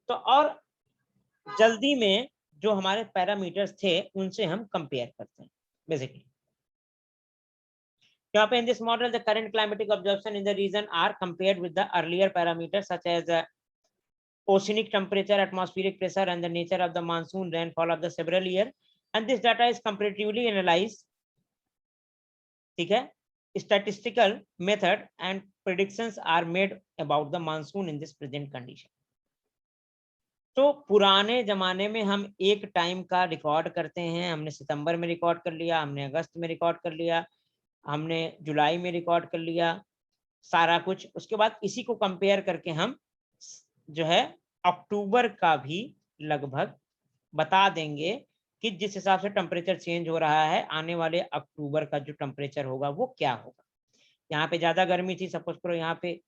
तो और जल्दी में जो हमारे पैरामीटर्स थे उनसे हम कंपेयर करते हैं बेसिकली। यहाँ पे in this model the current climatic observation in the region are compared with the earlier parameters such as oceanic temperature, atmospheric pressure, and the nature of the monsoon rainfall of the several year, and this data is comparatively analyzed, ठीक है, statistical method and predictions are made about the monsoon in this present condition. तो पुराने जमाने में हम एक time का record करते हैं, हमने सितंबर में रिकॉर्ड कर लिया, हमने अगस्त में रिकॉर्ड कर लिया, हमने जुलाई में रिकॉर्ड कर लिया, सारा कुछ। उसके बाद इसी को कंपेयर करके हम जो है अक्टूबर का भी लगभग बता देंगे कि जिस हिसाब से टेम्परेचर चेंज हो रहा है आने वाले अक्टूबर का जो टेम्परेचर होगा वो क्या होगा। यहाँ पे ज्यादा गर्मी थी, सपोज करो यहाँ पे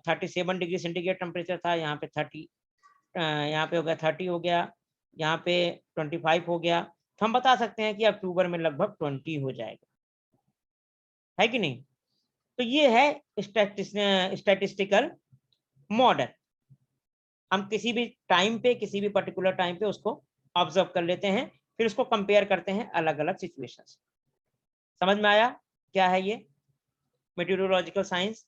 37 डिग्री सेंटीग्रेड टेम्परेचर था, यहाँ पे 30, यहाँ पे हो गया 30 हो गया, यहाँ पे 25 हो गया, तो हम बता सकते हैं कि अक्टूबर में लगभग 20 हो जाएगा, है कि नहीं। तो ये है स्टैटिस्टिकल मॉडल। हम किसी भी टाइम पे, किसी भी पर्टिकुलर टाइम पे उसको ऑब्जर्व कर लेते हैं, फिर उसको कंपेयर करते हैं अलग अलग सिचुएशंस। समझ में आया क्या है ये मेटीरियोलॉजिकल साइंस?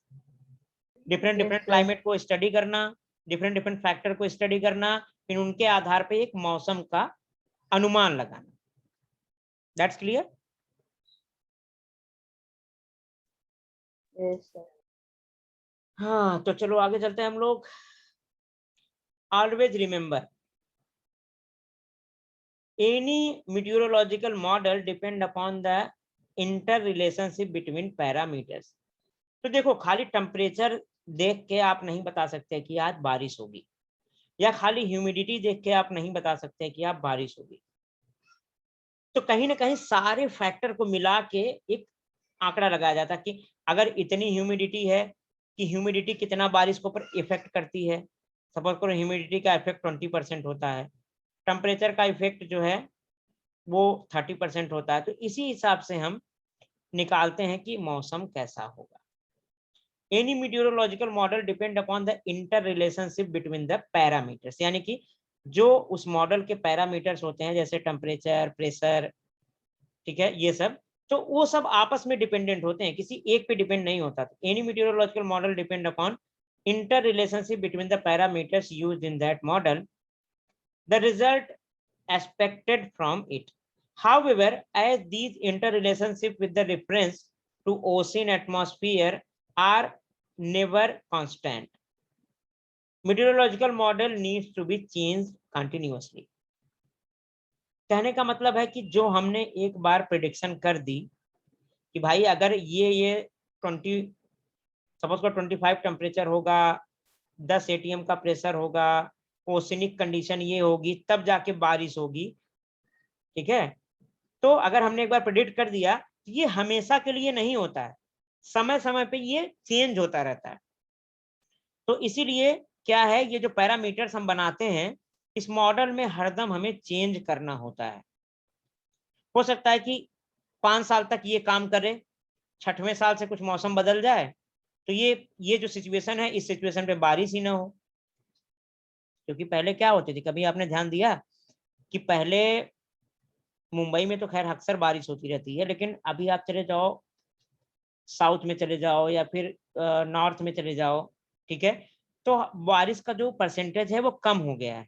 डिफरेंट डिफरेंट क्लाइमेट को स्टडी करना, डिफरेंट डिफरेंट फैक्टर को स्टडी करना, फिर उनके आधार पे एक मौसम का अनुमान लगाना। That's clear?
Yes sir.
हाँ, तो चलो आगे चलते हैं हम लोग। Always remember any meteorological model depend upon the interrelationship between parameters। तो देखो, खाली टेम्परेचर देख के आप नहीं बता सकते कि आज बारिश होगी, या खाली ह्यूमिडिटी देख के आप नहीं बता सकते कि आज बारिश होगी। तो कहीं ना कहीं सारे फैक्टर को मिला के एक आंकड़ा लगाया जाता है कि अगर इतनी ह्यूमिडिटी है कि ह्यूमिडिटी कितना बारिश को ऊपर इफेक्ट करती है। सपोज करो ह्यूमिडिटी का इफेक्ट 20% होता है, टेम्परेचर का इफेक्ट जो है वो 30% होता है। तो इसी हिसाब से हम निकालते हैं कि मौसम कैसा होगा। Any meteorological model depend upon the inter relationship between the parameters, यानी कि जो उस मॉडल के पैरामीटर्स होते हैं जैसे टेम्परेचर, प्रेशर, ठीक है, ये सब, तो वो सब आपस में डिपेंडेंट होते हैं, किसी एक पे डिपेंड नहीं होता। Any meteorological model depend upon inter relationship between the parameters used in that model, the result expected from it. However, as these interrelationships with the reference to ocean atmosphere are never constant, meteorological model needs to be changed continuously. कहने का मतलब है कि जो हमने एक बार prediction कर दी कि भाई अगर ये 20 सपोज को 25 टेम्परेचर होगा, 10 एटीएम का प्रेशर होगा, ओशनिक कंडीशन ये होगी, तब जाके बारिश होगी, ठीक है। तो अगर हमने एक बार प्रेडिक्ट कर दिया, ये हमेशा के लिए नहीं होता है, समय समय पे ये चेंज होता रहता है। तो इसीलिए क्या है, ये जो पैरामीटर्स हम बनाते हैं इस मॉडल में हरदम हमें चेंज करना होता है। हो सकता है कि 5 साल तक ये काम करे, 6वें साल से कुछ मौसम बदल जाए, तो ये जो सिचुएशन है इस सिचुएशन पे बारिश ही ना हो। क्योंकि पहले क्या होती थी, कभी आपने ध्यान दिया कि पहले मुंबई में तो खैर अक्सर बारिश होती रहती है, लेकिन अभी आप चले जाओ साउथ में चले जाओ या फिर नॉर्थ में चले जाओ, ठीक है, तो बारिश का जो परसेंटेज है वो कम हो गया है।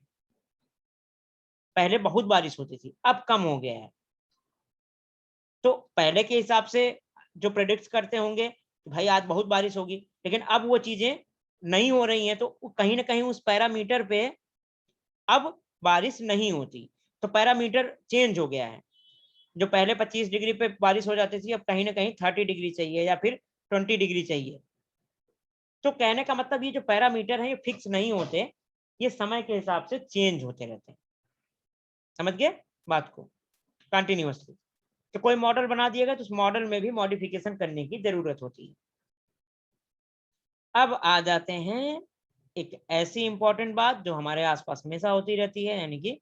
पहले बहुत बारिश होती थी, अब कम हो गया है। तो पहले के हिसाब से जो प्रेडिक्ट करते होंगे कि भाई आज बहुत बारिश होगी, लेकिन अब वो चीजें नहीं हो रही हैं, तो कहीं ना कहीं उस पैरामीटर पे अब बारिश नहीं होती, तो पैरामीटर चेंज हो गया है। जो पहले 25 डिग्री पे बारिश हो जाती थी, अब कहीं ना कहीं 30 डिग्री चाहिए या फिर 20 डिग्री चाहिए। तो कहने का मतलब ये जो पैरामीटर है ये फिक्स नहीं होते, ये समय के हिसाब से चेंज होते रहते हैं। समझ गए बात को? कंटिन्यूअसली तो कोई मॉडल बना दिएगा तो उस मॉडल में भी मॉडिफिकेशन करने की जरूरत होती है। अब आ जाते हैं एक ऐसी इंपॉर्टेंट बात जो हमारे आसपास हमेशा होती रहती है, यानी कि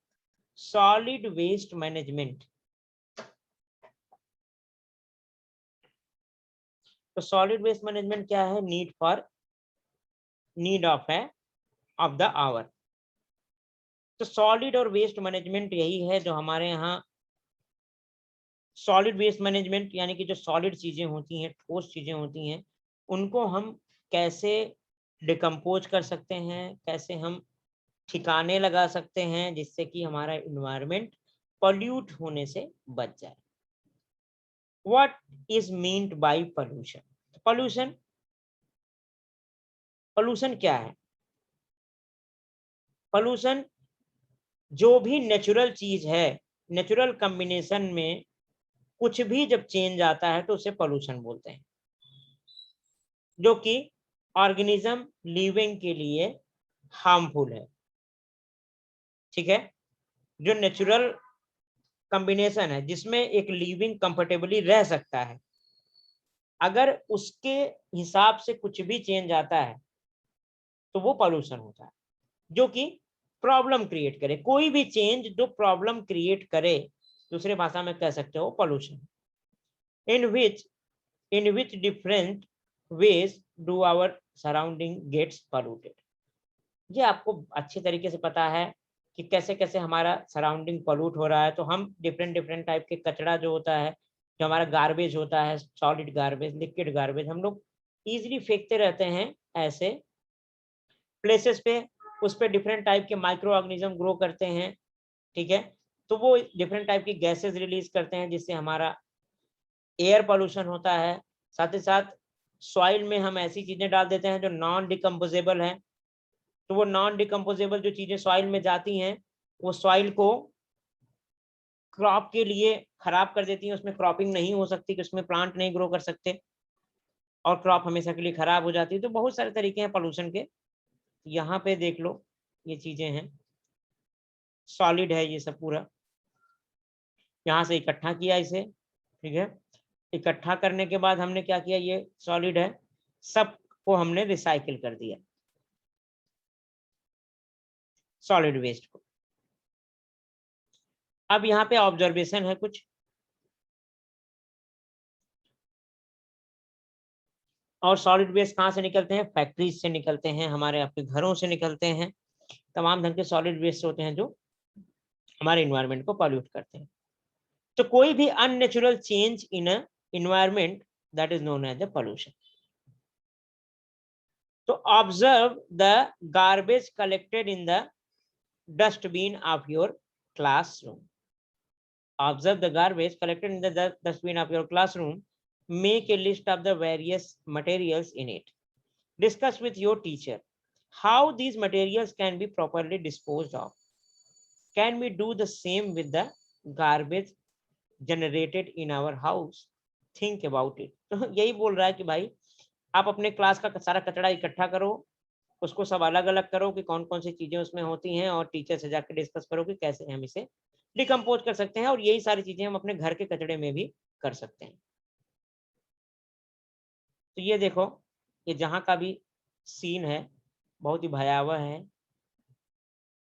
सॉलिड वेस्ट मैनेजमेंट। तो सॉलिड वेस्ट मैनेजमेंट क्या है? Need of the hour. तो सॉलिड और वेस्ट मैनेजमेंट यही है जो हमारे यहाँ सॉलिड वेस्ट मैनेजमेंट, यानी कि जो सॉलिड चीजें होती हैं, ठोस चीजें होती हैं, उनको हम कैसे डिकम्पोज कर सकते हैं, कैसे हम ठिकाने लगा सकते हैं जिससे कि हमारा इन्वायरमेंट पॉल्यूट होने से बच जाए। What is meant bye pollution? Pollution pollution क्या है? पोल्यूशन जो भी नेचुरल चीज है, नेचुरल कॉम्बिनेशन में कुछ भी जब चेंज आता है तो उसे पोल्यूशन बोलते हैं, जो कि ऑर्गेनिज्म लिविंग के लिए हार्मफुल है। ठीक है, जो नेचुरल कॉम्बिनेशन है जिसमें एक लिविंग कंफर्टेबली रह सकता है, अगर उसके हिसाब से कुछ भी चेंज आता है तो वो पोल्यूशन होता है, जो कि प्रॉब्लम क्रिएट करे। कोई भी चेंज जो प्रॉब्लम क्रिएट करे, दूसरे भाषा में कह सकते हो pollution. In which different ways do our surrounding gets polluted. ये आपको अच्छी तरीके से पता है कि कैसे कैसे हमारा सराउंडिंग पोल्यूट हो रहा है। तो हम डिफरेंट डिफरेंट टाइप के कचरा जो होता है, जो हमारा गार्बेज होता है, सॉलिड गार्बेज, लिक्विड गार्बेज, हम लोग इजीली फेंकते रहते हैं ऐसे प्लेसेस पे। उस पर डिफरेंट टाइप के माइक्रो ऑर्गेनिज्म ग्रो करते हैं, ठीक है, तो वो डिफरेंट टाइप की गैसेस रिलीज करते हैं जिससे हमारा एयर पोल्यूशन होता है। साथ ही साथ सॉइल में हम ऐसी चीजें डाल देते हैं जो नॉन डिकम्पोजेबल है, तो वो नॉन डिकम्पोजेबल जो चीजें सॉइल में जाती हैं वो सॉइल को क्रॉप के लिए खराब कर देती हैं, उसमें क्रॉपिंग नहीं हो सकती, कि उसमें प्लांट नहीं ग्रो कर सकते और क्रॉप हमेशा के लिए खराब हो जाती है। तो बहुत सारे तरीके हैं पोल्यूशन के, यहाँ पे देख लो ये चीजें हैं, सॉलिड है ये सब पूरा, यहाँ से इकट्ठा किया इसे, ठीक है, इकट्ठा करने के बाद हमने क्या किया, ये सॉलिड है, सबको हमने रिसाइकिल कर दिया सॉलिड वेस्ट को। अब यहाँ पे ऑब्जर्वेशन है कुछ, और सॉलिड वेस्ट कहाँ से निकलते हैं? फैक्ट्रीज से निकलते हैं, हमारे आपके घरों से निकलते हैं, तमाम ढंग के सॉलिड वेस्ट होते हैं जो हमारे इन्वायरमेंट को पॉल्यूट करते हैं। तो कोई भी unnatural change in a environment that is known as the pollution. तो observe the garbage collected in the dustbin of your classroom. Observe the garbage collected in the dustbin of your classroom. Make a list of the various materials in it. Discuss with your teacher how these materials can be properly disposed of. Can we do the same with the garbage generated in our house? Think about it. तो यही बोल रहा है कि भाई आप अपने class का सारा कचरा इकट्ठा करो, उसको सब अलग अलग करो कि कौन कौन सी चीजें उसमें होती हैं, और टीचर से जाकर डिस्कस करो कि कैसे हम इसे डिकम्पोज कर सकते हैं, और यही सारी चीजें हम अपने घर के कचड़े में भी कर सकते हैं। तो ये देखो, ये जहां का भी सीन है बहुत ही भयावह है।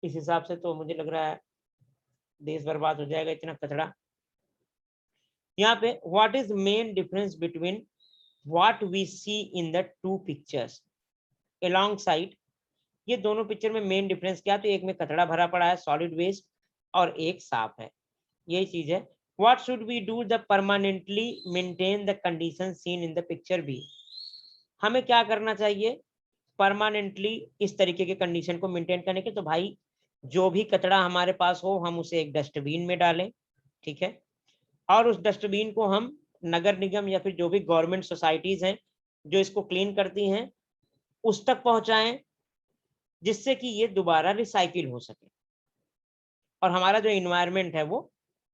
इस हिसाब से तो मुझे लग रहा है देश बर्बाद हो जाएगा, इतना कचरा। यहाँ पे what is main difference between what we see in the two pictures alongside? ये दोनों पिक्चर में मेन डिफरेंस क्या? तो एक में कचरा भरा पड़ा है, सॉलिड वेस्ट, और एक साफ है। यही चीज है। What should we do the permanently maintain the condition seen in the picture be? हमें क्या करना चाहिए परमानेंटली इस तरीके के कंडीशन को मेंटेन करने के? तो भाई जो भी कचरा हमारे पास हो हम उसे एक डस्टबिन में डालें, ठीक है, और उस डस्टबिन को हम नगर निगम या फिर जो भी गवर्नमेंट सोसाइटीज हैं जो इसको क्लीन करती हैं उस तक पहुंचाएं, जिससे कि ये दोबारा रिसाइकिल हो सके और हमारा जो इन्वायरमेंट है वो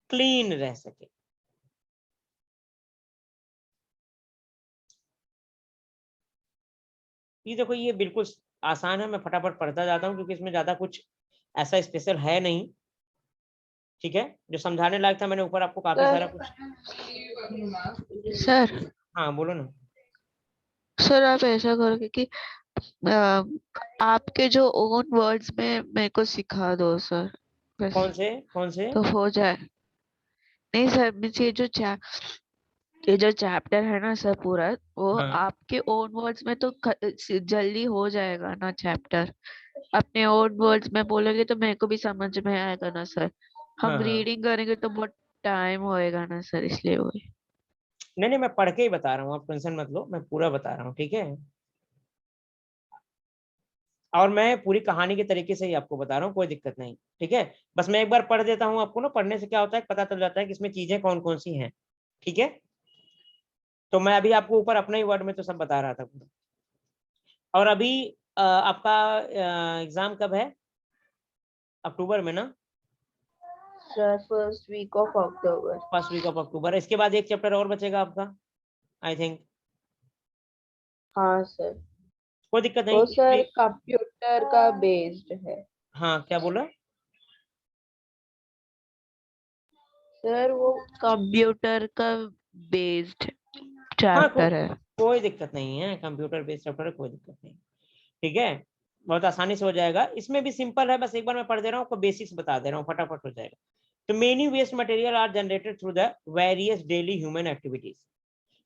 क्लीन रह सके। ये देखो, ये बिल्कुल आसान है, मैं फटाफट पढ़ता जाता हूँ क्योंकि इसमें ज्यादा कुछ ऐसा स्पेशल है नहीं, ठीक है। जो समझाने लायक था मैंने ऊपर आपको काफी सारा कुछ।
सर
हाँ बोलो ना।
सर आप ऐसा करोगे कि आपके जो ओन वर्ड्स में मेरे को सिखा दो सर, बस
कौन से?
तो हो जाए। नहीं सर, मीन्स ये जो चैप्टर है ना सर पूरा, वो
हाँ
आपके ओन वर्ड्स में तो जल्दी हो जाएगा ना चैप्टर। अपने ओन वर्ड्स में बोलोगे तो मेरे को भी समझ में आएगा ना सर।
हाँ
हम
हाँ,
रीडिंग करेंगे तो बहुत टाइम होएगा ना सर, इसलिए वो।
नहीं नहीं, मैं पढ़ के ही बता रहा हूँ, आप टेंशन मत लो, मैं पूरा बता रहा हूँ, ठीक है। और मैं पूरी कहानी के तरीके से ही आपको बता रहा हूँ, कोई दिक्कत नहीं, ठीक है। बस मैं एक बार पढ़ देता हूँ आपको ना, पढ़ने से क्या होता है पता चल जाता है कि इसमें चीजें कौन कौन सी हैं, ठीक है। तो मैं अभी आपको ऊपर अपने ही वर्ड में तो सब बता रहा था। और अभी आपका एग्जाम कब है? अक्टूबर में ना?
Sir first week of October.
First week of October. इसके बाद एक चैप्टर और बचेगा आपका, आई थिंक।
हाँ सर,
कोई दिक्कत
वो
नहीं।
सर कंप्यूटर का बेस्ड है।
हाँ क्या बोला?
सर वो कंप्यूटर का बेस्ड
हाँ
चैप्टर है।
कोई दिक्कत नहीं है, कंप्यूटर बेस्ड चैप्टर है, कोई दिक्कत नहीं, ठीक है। बहुत आसानी से हो जाएगा, इसमें भी सिंपल है, बस एक बार मैं पढ़ दे रहा हूँ, आपको बेसिक्स बता दे रहा हूँ, फटाफट हो जाएगा। तो many waste material are generated through the various daily human activities.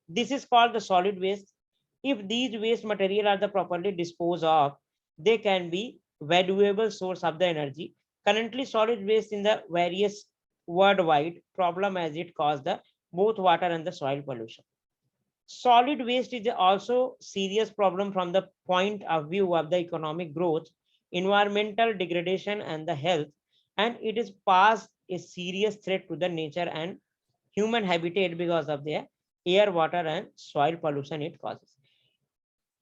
This is called the solid waste. If these waste material are the properly disposed of, they can be valuable source of the energy. Currently, solid waste in the various worldwide problem as it cause the both water and the soil pollution. Solid waste is also serious problem from the point of view of the economic growth, environmental degradation, and the health, and it is past a serious threat to the nature and human habitat because of the air, water, and soil pollution it causes.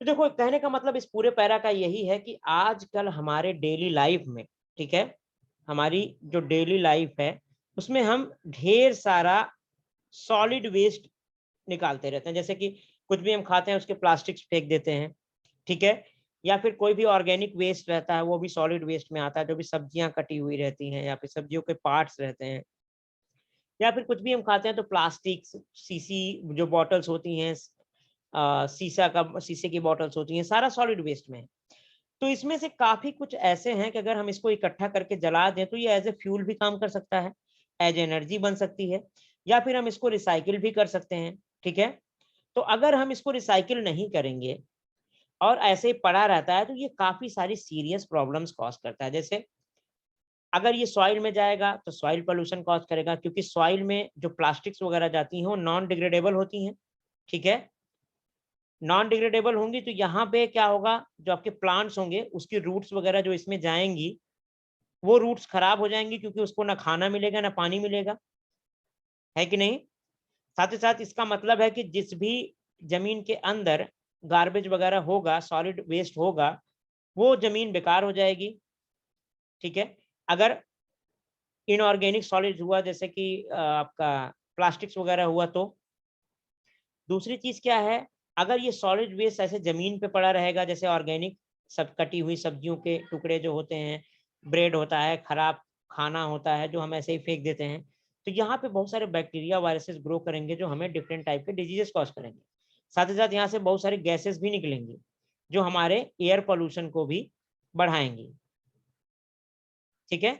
तो देखो, कहने का मतलब इस पूरे para का यही है कि आजकल हमारे डेली लाइफ में, ठीक है, हमारी जो डेली लाइफ है उसमें हम ढेर सारा सॉलिड वेस्ट निकालते रहते हैं। जैसे कि कुछ भी हम खाते हैं उसके प्लास्टिक्स फेंक देते हैं, ठीक है, या फिर कोई भी ऑर्गेनिक वेस्ट रहता है वो भी सॉलिड वेस्ट में आता है, जो भी सब्जियां कटी हुई रहती हैं या फिर सब्जियों के पार्ट्स रहते हैं, या फिर कुछ भी हम खाते हैं तो प्लास्टिक, सीसी जो बॉटल्स होती हैं, शीशे की बॉटल्स होती हैं, सारा सॉलिड वेस्ट में है। तो इसमें से काफी कुछ ऐसे हैं कि अगर हम इसको इकट्ठा करके जला दें तो ये एज ए फ्यूल भी काम कर सकता है। एज एनर्जी बन सकती है, या फिर हम इसको रिसाइकिल भी कर सकते हैं। ठीक है, तो अगर हम इसको रिसाइकिल नहीं करेंगे और ऐसे ही पड़ा रहता है तो ये काफी सारी सीरियस प्रॉब्लम्स कॉज करता है। जैसे अगर ये सॉइल में जाएगा तो सॉइल पोल्यूशन कॉज करेगा, क्योंकि सॉइल में जो प्लास्टिक्स वगैरह जाती हैं वो नॉन डिग्रेडेबल होती हैं। ठीक है, नॉन डिग्रेडेबल होंगी तो यहाँ पे क्या होगा, जो आपके प्लांट्स होंगे उसकी रूट्स वगैरह जो इसमें जाएंगी वो रूट्स खराब हो जाएंगी, क्योंकि उसको ना खाना मिलेगा ना पानी मिलेगा, है कि नहीं। साथ ही साथ इसका मतलब है कि जिस भी जमीन के अंदर गार्बेज वगैरह होगा, सॉलिड वेस्ट होगा, वो जमीन बेकार हो जाएगी। ठीक है, अगर इनऑर्गेनिक सॉलिड हुआ जैसे कि आपका प्लास्टिक्स वगैरह हुआ तो। दूसरी चीज क्या है, अगर ये सॉलिड वेस्ट ऐसे जमीन पे पड़ा रहेगा, जैसे ऑर्गेनिक सब कटी हुई सब्जियों के टुकड़े जो होते हैं, ब्रेड होता है, खराब खाना होता है जो हम ऐसे ही फेंक देते हैं, तो यहाँ पे बहुत सारे बैक्टीरिया वायरसेस ग्रो करेंगे जो हमें डिफरेंट टाइप के डिजीजेस कॉज करेंगे। साथ ही साथ यहाँ से बहुत सारे गैसेस भी निकलेंगी जो हमारे एयर पोल्यूशन को भी बढ़ाएंगी। ठीक है,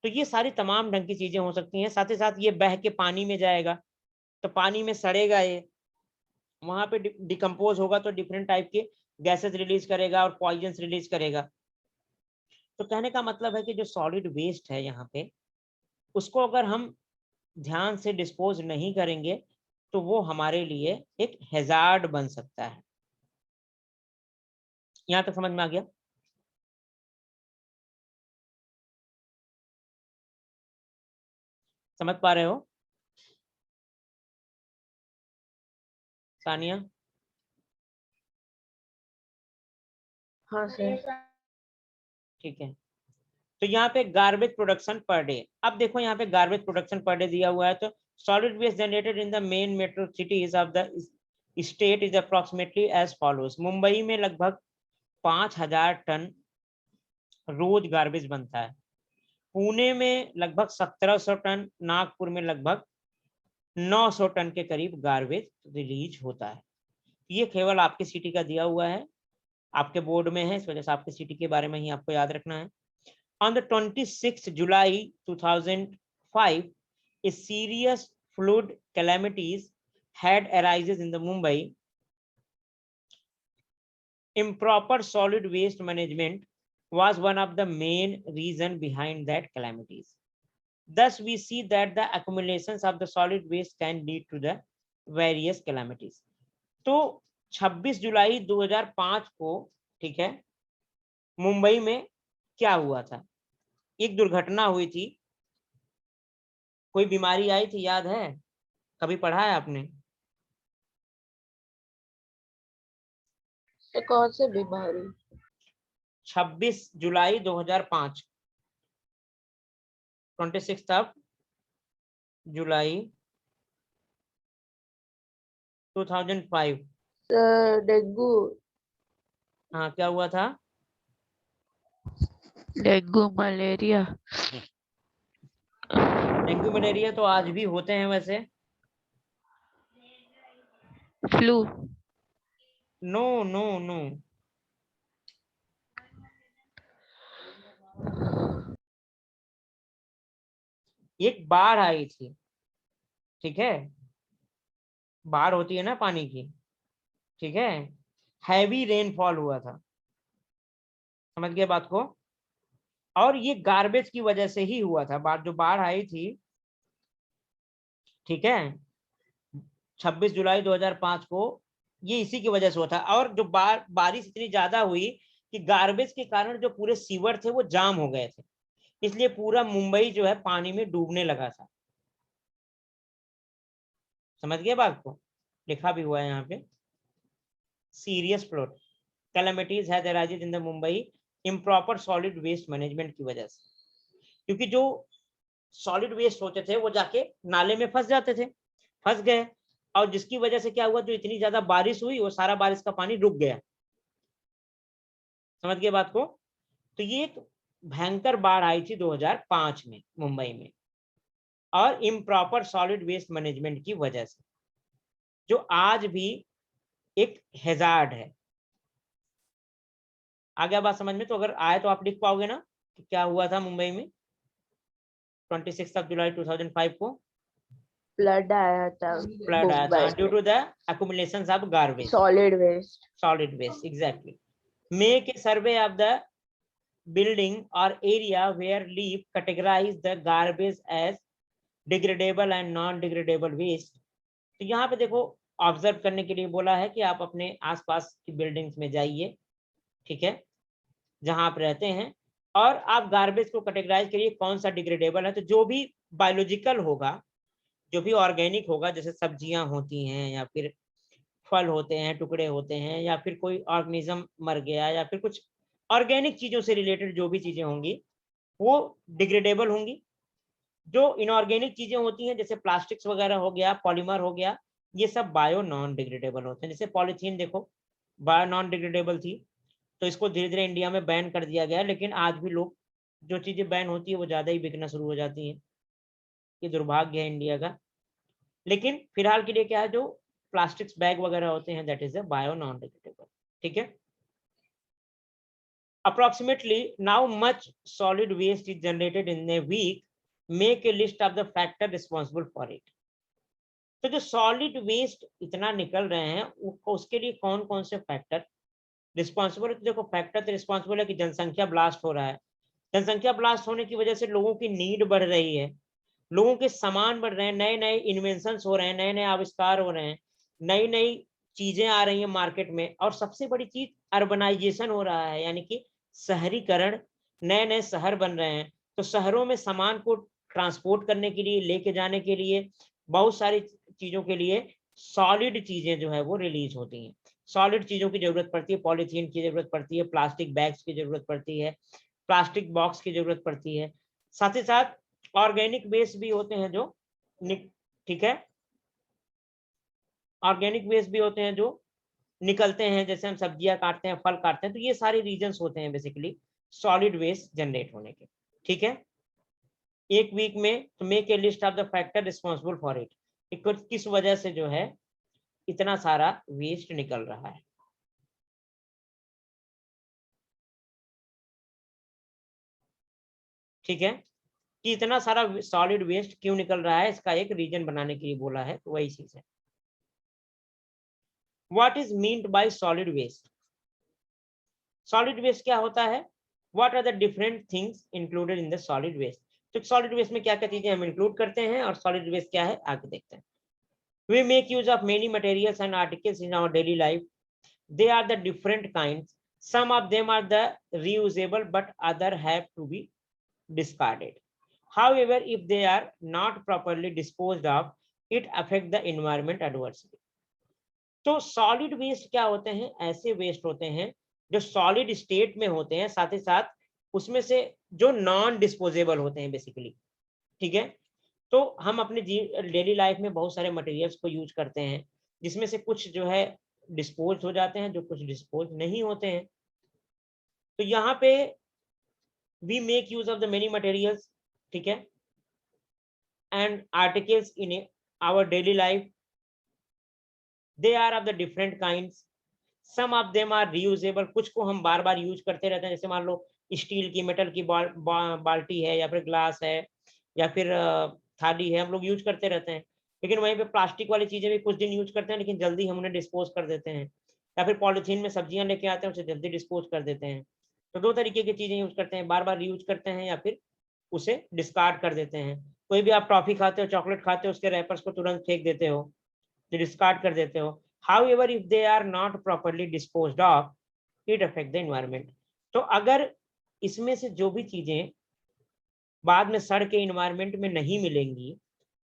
तो ये सारी तमाम ढंग की चीजें हो सकती हैं। साथ ही साथ ये बह के पानी में जाएगा तो पानी में सड़ेगा, ये वहां पे डिकम्पोज होगा तो डिफरेंट टाइप के गैसेस रिलीज करेगा और पॉइजन्स रिलीज करेगा। तो कहने का मतलब है कि जो सॉलिड वेस्ट है यहाँ पे, उसको अगर हम ध्यान से डिस्पोज नहीं करेंगे तो वो हमारे लिए एक हैजार्ड बन सकता है। यहाँ तक समझ में आ गया? समझ पा रहे हो सानिया?
हाँ सर।
ठीक है, तो यहाँ पे गार्बेज प्रोडक्शन पर डे, अब देखो यहाँ पे गार्बेज प्रोडक्शन पर डे दिया हुआ है, तो solid waste generated in the main metro cities of the state is approximately as follows. Mumbai में लगभग 5,000 टन रोज गार्बेज बनता है, पुणे में लगभग 1,700 टन, नागपुर में लगभग 900 टन के करीब गार्बेज रिलीज होता है। ये केवल आपकी सिटी का दिया हुआ है, आपके बोर्ड में है, इस वजह से आपकी सिटी के बारे में ही आपको याद रखना है। On the 26th July 2005, a serious flood calamities had arises in the Mumbai. Improper solid waste management was one of the main reason behind that calamities. Thus, we see that the accumulations of the solid waste can lead to the various calamities. तो 26 जुलाई 2005 को, ठीक है, मुंबई में क्या हुआ था, एक दुर्घटना हुई थी, कोई बीमारी आई थी, याद है? कभी पढ़ा है आपने?
तो कौन सी बीमारी?
26 जुलाई 2005, 26 ऑफ जुलाई 2005।
डेंगू।
हाँ, क्या हुआ था?
Dengue malaria.
डेंगू मलेरिया तो आज भी होते हैं वैसे।
फ्लू।
नो नो नो, एक बाढ़ आई थी, ठीक है, बाढ़ होती है ना पानी की, ठीक है, हैवी रेनफॉल हुआ था, समझ गए बात को। और ये गार्बेज की वजह से ही हुआ था, बाढ़ जो बाढ़ आई थी, ठीक है, 26 जुलाई 2005 को, ये इसी की वजह से हुआ था। और जो बारिश इतनी ज्यादा हुई कि गार्बेज के कारण जो पूरे सीवर थे वो जाम हो गए थे, इसलिए पूरा मुंबई जो है पानी में डूबने लगा था। समझ गए बात को, लिखा भी हुआ है यहाँ पे, serious flood calamities has arised in the Mumbai improper solid waste management की वजह से, क्योंकि जो सॉलिड वेस्ट होते थे वो जाके नाले में फंस जाते थे, फंस गए, और जिसकी वजह से क्या हुआ, जो इतनी ज्यादा बारिश हुई वो सारा बारिश का पानी रुक गया। समझ गए बात को। तो ये एक भयंकर बाढ़ आई थी 2005 में मुंबई में, और इम्प्रॉपर सॉलिड वेस्ट मैनेजमेंट की वजह से, जो आज भी एक हैजार्ड है। आ गया बात समझ में? तो अगर आए तो आप लिख पाओगे ना कि क्या हुआ था मुंबई में? 26 जुलाई 2005 को
फ्लड आया था
फ्लड आया था
मुंबई
ड्यू
में,
to the accumulations of garbage,
solid waste.
exactly. Make a survey of the building or area where leaf categorize the garbage as degradable and non degradable waste. तो यहाँ पे देखो ऑब्जर्व करने के लिए बोला है कि आप अपने आसपास की बिल्डिंग्स में जाइए, ठीक है, जहां आप रहते हैं, और आप गार्बेज को कैटेगराइज करिए कौन सा डिग्रेडेबल है। तो जो भी बायोलॉजिकल होगा, जो भी ऑर्गेनिक होगा, जैसे सब्जियां होती हैं या फिर फल होते हैं, टुकड़े होते हैं, या फिर कोई ऑर्गेनिज्म मर गया, या फिर कुछ ऑर्गेनिक चीजों से रिलेटेड जो भी चीजें होंगी वो डिग्रेडेबल होंगी। जो इनऑर्गेनिक चीजें होती हैं जैसे प्लास्टिक्स वगैरह हो गया, पॉलीमर हो गया, ये सब बायो नॉन डिग्रेडेबल होते हैं। जैसे पॉलीथीन देखो बायो नॉन डिग्रेडेबल थी, तो इसको धीरे धीरे इंडिया में बैन कर दिया गया, लेकिन आज भी लोग, जो चीजें बैन होती है वो ज्यादा ही बिकना शुरू हो जाती हैं। ये दुर्भाग्य है इंडिया का। लेकिन फिलहाल के लिए क्या है, जो प्लास्टिक्स बैग वगैरह होते हैं that is a bio non degradable, ठीक है। Approximately now much solid waste is generated in a week. Make a list of the factor responsible for it. तो जो सॉलिड वेस्ट इतना निकल रहे हैं उसके लिए कौन कौन से फैक्टर रिस्पॉन्सिबल है। तो देखो फैक्टर तो रिस्पॉन्सिबल है कि जनसंख्या ब्लास्ट हो रहा है। जनसंख्या ब्लास्ट होने की वजह से लोगों की नीड बढ़ रही है, लोगों के सामान बढ़ रहे हैं, नए नए इन्वेंशन हो रहे हैं, नए नए आविष्कार हो रहे हैं, नई नई चीजें आ रही हैं मार्केट में, और सबसे बड़ी चीज अर्बनाइजेशन हो रहा है, यानी कि शहरीकरण, नए नए शहर बन रहे हैं। तो शहरों में सामान को ट्रांसपोर्ट करने के लिए, लेके जाने के लिए, बहुत सारी चीजों के लिए सॉलिड चीजें जो है वो रिलीज होती हैं। सॉलिड चीजों की जरूरत पड़ती है, पॉलीथीन की जरूरत पड़ती है, प्लास्टिक बैग्स की जरूरत पड़ती है, प्लास्टिक बॉक्स की जरूरत पड़ती है, साथ ही साथ ऑर्गेनिक वेस्ट भी होते हैं जो, ठीक है, ऑर्गेनिक वेस्ट भी होते हैं जो निकलते हैं, जैसे हम सब्जियां काटते हैं, फल काटते हैं, तो ये सारे रीजंस होते हैं बेसिकली सॉलिड वेस्ट जनरेट होने के, ठीक है। एक वीक में तो make a list of the factor responsible for it, किस वजह से जो है इतना सारा वेस्ट निकल रहा है। ठीक है, कि इतना सारा सॉलिड वेस्ट क्यों निकल रहा है, इसका एक रीजन बनाने के लिए बोला है, तो वही चीज है। What is meant by solid waste. Solid waste क्या होता है, what are the different things included in the solid waste. तो सॉलिड वेस्ट में क्या क्या चीजें हम इंक्लूड करते हैं और सॉलिड वेस्ट क्या है आगे देखते हैं। We make use of many materials and articles in our daily life. They are the different kinds. Some of them are the reusable, but other have to be discarded. However, if they are not properly disposed of, it affects the environment adversely. तो solid waste क्या होते हैं, ऐसे waste होते हैं जो solid state में होते हैं, साथ ही साथ उसमें से जो नॉन डिस्पोजेबल होते हैं बेसिकली, ठीक है। तो हम अपने डेली लाइफ में बहुत सारे मटेरियल्स को यूज करते हैं, जिसमें से कुछ जो है डिस्पोज हो जाते हैं, जो कुछ डिस्पोज नहीं होते हैं। तो यहाँ पे we make use of the many materials, ठीक है, and articles in our daily life. They are of the different kinds, some of them are reusable, कुछ को हम बार बार यूज करते रहते हैं, जैसे मान लो स्टील की, मेटल की बाल्टी है, या फिर ग्लास है, या फिर थाली है, हम लोग यूज करते रहते हैं। लेकिन वहीं पे प्लास्टिक वाली चीजें भी कुछ दिन यूज करते हैं, लेकिन जल्दी हम उन्हें डिस्पोज कर देते हैं। या फिर पॉलिथीन में सब्जियां लेके आते हैं, उसे जल्दी डिस्पोज कर देते हैं। तो दो तरीके की चीजें यूज करते हैं, बार बार यूज करते हैं या फिर उसे डिस्कार्ड कर देते हैं। कोई भी आप टॉफी खाते हो, चॉकलेट खाते हो, उसके रैपर्स को तुरंत फेंक देते हो, डिस्कार्ड कर देते हो। However, if they are not properly disposed of, it affect the environment. तो अगर इसमें से जो भी चीजें बाद में सड़ के इन्वायरमेंट में नहीं मिलेंगी,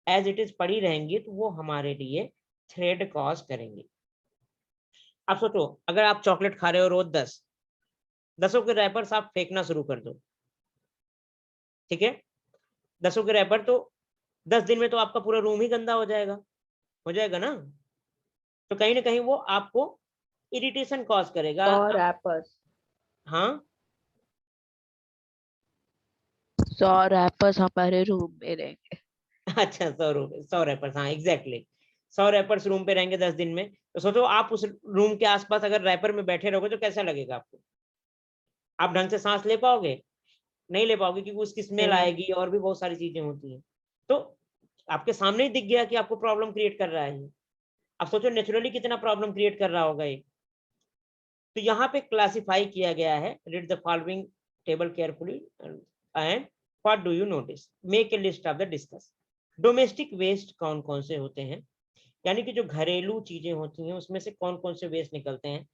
एज इट इज पड़ी रहेंगी, तो वो हमारे लिए थ्रेड कॉज करेंगी। आप सोचो, अगर आप चॉकलेट खा रहे हो रोज 10 के रैपर्स आप फेंकना शुरू कर दो, ठीक है, 10 के रैपर, तो 10 दिन में तो आपका पूरा रूम ही गंदा हो जाएगा ना। तो कहीं ना कहीं वो आपको इरिटेशन कॉज करेगा।
और रैपर्स,
हाँ,
100 रैपर्स हमारे रूम में रहेंगे।
अच्छा 100 रैपर्स, हाँ एग्जैक्टली, 100 रैपर्स रूम पे रहेंगे 10 दिन में। तो सोचो आप उस रूम के आसपास अगर रैपर में बैठे रहोगे तो कैसा लगेगा आपको, आप ढंग से सांस ले पाओगे? नहीं ले पाओगे क्योंकि उसकी स्मेल आएगी और भी बहुत सारी चीजें होती हैं। तो आपके सामने ही दिख गया कि आपको प्रॉब्लम क्रिएट कर रहा है ये। अब सोचो नेचुरली कितना प्रॉब्लम क्रिएट कर रहा होगा ये। तो यहाँ पे क्लासिफाई किया गया है, read the following table carefully and what do you notice, make a list of the discuss. Domestic waste कौन कौन से होते हैं, यानी कि जो घरेलू चीजें होती हैं उसमें से कौन कौन से वेस्ट निकलते हैं।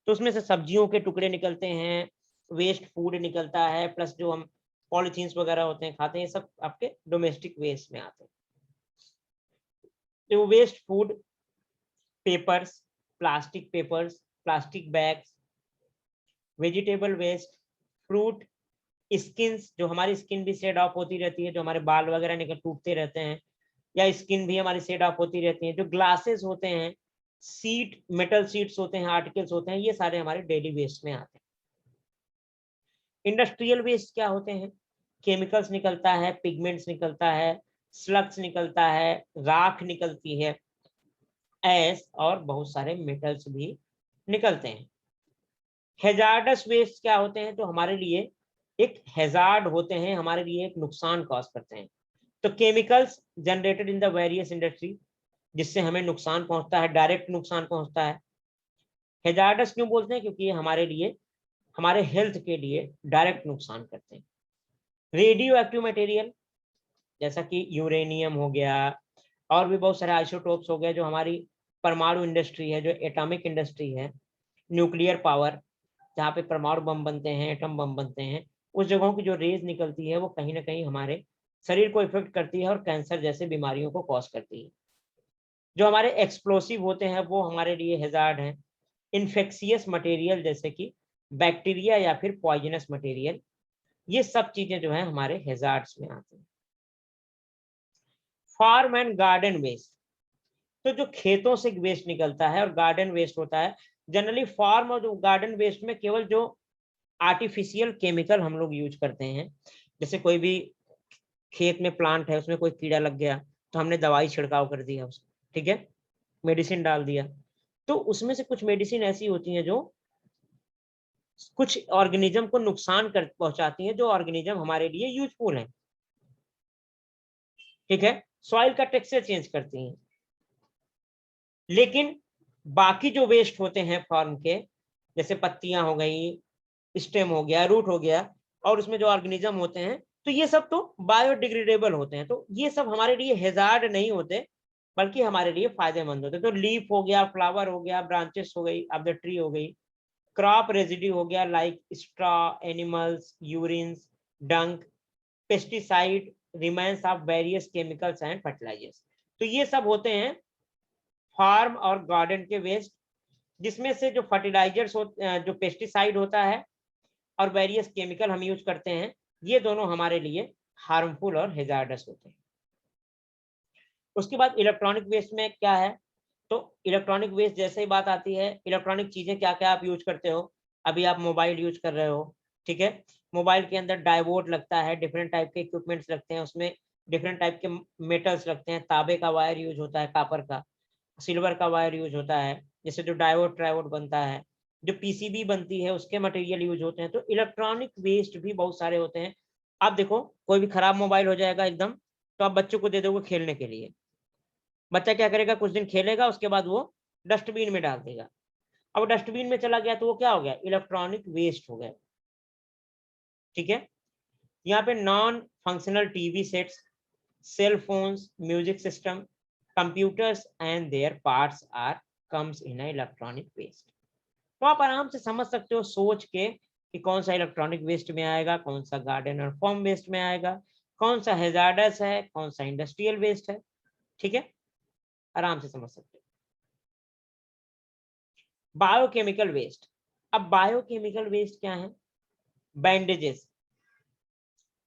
तो उसमें से सब्जियों के टुकड़े निकलते हैं, वेस्ट फूड निकलता है, प्लस जो हम पॉलिथीन्स वगैरह होते हैं खाते हैं, ये सब आपके डोमेस्टिक वेस्ट में आते हैं। तो waste food, papers, plastic bags, vegetable waste, fruit, skins, जो हमारी स्किन भी शेड ऑफ होती रहती है, जो हमारे बाल वगैरह निकल टूटते रहते हैं, या स्किन भी हमारी शेड ऑफ होती रहती है, जो ग्लासेस होते हैं, सीट, मेटल सीट्स होते हैं, आर्टिकल्स होते हैं, ये सारे हमारे डेली वेस्ट में आते हैं। इंडस्ट्रियल वेस्ट क्या होते हैं, केमिकल्स निकलता है, पिगमेंट्स निकलता है, स्लग्स निकलता है, राख निकलती है, एस और बहुत सारे मेटल्स भी निकलते हैं। हैजार्डस वेस्ट क्या होते हैं, जो हमारे लिए एक हैजार्ड होते हैं, हमारे लिए एक नुकसान कॉज करते हैं। तो chemicals generated in the various industry, जिससे हमें नुकसान पहुंचता है, डायरेक्ट नुकसान पहुंचता है। हैजार्डस क्यों बोलते हैं, क्योंकि ये हमारे लिए, हमारे हेल्थ के लिए डायरेक्ट नुकसान करते हैं। रेडियो एक्टिव मटेरियल जैसा कि यूरेनियम हो गया, और भी बहुत सारे आइसोटोप्स हो गए, जो हमारी परमाणु इंडस्ट्री है, जो एटॉमिक इंडस्ट्री है, न्यूक्लियर पावर, जहाँ पे परमाणु बम बनते हैं, एटम बम बनते हैं, उस जगहों की जो रेज निकलती है वो कहीं ना कहीं हमारे शरीर को इफेक्ट करती है और कैंसर जैसे बीमारियों को कॉज करती है। जो हमारे एक्सप्लोसिव होते हैं वो हमारे लिए हैजार्ड हैं। इन्फेक्शियस मटेरियल जैसे कि बैक्टीरिया या फिर पॉइजनस मटेरियल, ये सब चीजें जो है हमारे हैजार्ड्स में आती हैं। फार्म एंड गार्डन वेस्ट, तो जो खेतों से वेस्ट निकलता है और गार्डन वेस्ट होता है, जनरली फार्म और जो गार्डन वेस्ट में केवल जो आर्टिफिशियल केमिकल हम लोग यूज करते हैं, जैसे कोई भी खेत में प्लांट है उसमें कोई कीड़ा लग गया तो हमने दवाई छिड़काव कर दिया उसको, ठीक है, मेडिसिन डाल दिया। तो उसमें से कुछ मेडिसिन ऐसी होती हैं जो कुछ ऑर्गेनिज्म को नुकसान कर पहुंचाती हैं, जो ऑर्गेनिज्म हमारे लिए यूजफुल हैं, ठीक है, सॉइल का टेक्सचर चेंज करती हैं। लेकिन बाकी जो वेस्ट होते हैं फार्म के, जैसे पत्तियां हो गई, स्टेम हो गया, रूट हो गया, और उसमें जो ऑर्गेनिज्म होते हैं, तो ये सब तो बायोडिग्रेडेबल होते हैं, तो ये सब हमारे लिए हैजार्ड नहीं होते, बल्कि हमारे लिए फायदेमंद होते हैं। तो लीफ हो गया, फ्लावर हो गया, ब्रांचेस हो गई ऑफ द ट्री हो गई, क्रॉप रेजिड्यू हो गया like straw, animals urines, dung, pesticide, remains of various chemicals and fertilisers. तो ये सब होते हैं फार्म और गार्डन के वेस्ट, जिसमें से जो फर्टिलाइजर्स जो पेस्टिसाइड होता है और वेरियस केमिकल हम यूज करते हैं, ये दोनों हमारे लिए हार्मफुल और हैजार्डस होते हैं। उसके बाद इलेक्ट्रॉनिक वेस्ट में क्या है, तो इलेक्ट्रॉनिक वेस्ट जैसे ही बात आती है, इलेक्ट्रॉनिक चीजें क्या क्या आप यूज करते हो, अभी आप मोबाइल यूज कर रहे हो, ठीक है, मोबाइल के अंदर डायोड लगता है, डिफरेंट टाइप के इक्विपमेंट्स लगते हैं, उसमें डिफरेंट टाइप के मेटल्स लगते हैं, तांबे का वायर यूज होता है, कापर का, सिल्वर का वायर यूज होता है, जैसे जो डायोड ट्रायोड बनता है, जो पीसीबी बनती है उसके मटेरियल यूज होते हैं। तो इलेक्ट्रॉनिक वेस्ट भी बहुत सारे होते हैं। आप देखो कोई भी खराब मोबाइल हो जाएगा एकदम, तो आप बच्चों को दे दोगे खेलने के लिए, बच्चा क्या करेगा, कुछ दिन खेलेगा, उसके बाद वो डस्टबिन में डाल देगा। अब डस्टबिन में चला गया तो वो क्या हो गया, इलेक्ट्रॉनिक वेस्ट हो गया, ठीक है। यहाँ पे non functional TV sets, cell phones, music system, computers and their parts are comes in electronic waste. तो आप आराम से समझ सकते हो सोच के कि कौन सा इलेक्ट्रॉनिक वेस्ट में आएगा, कौन सा गार्डन और फॉर्म वेस्ट में आएगा, कौन सा हैजार्डस है, कौन सा इंडस्ट्रियल वेस्ट है, ठीक है, आराम से समझ सकते हो। बायोकेमिकल वेस्ट, अब बायोकेमिकल वेस्ट क्या है, बैंडेजेस,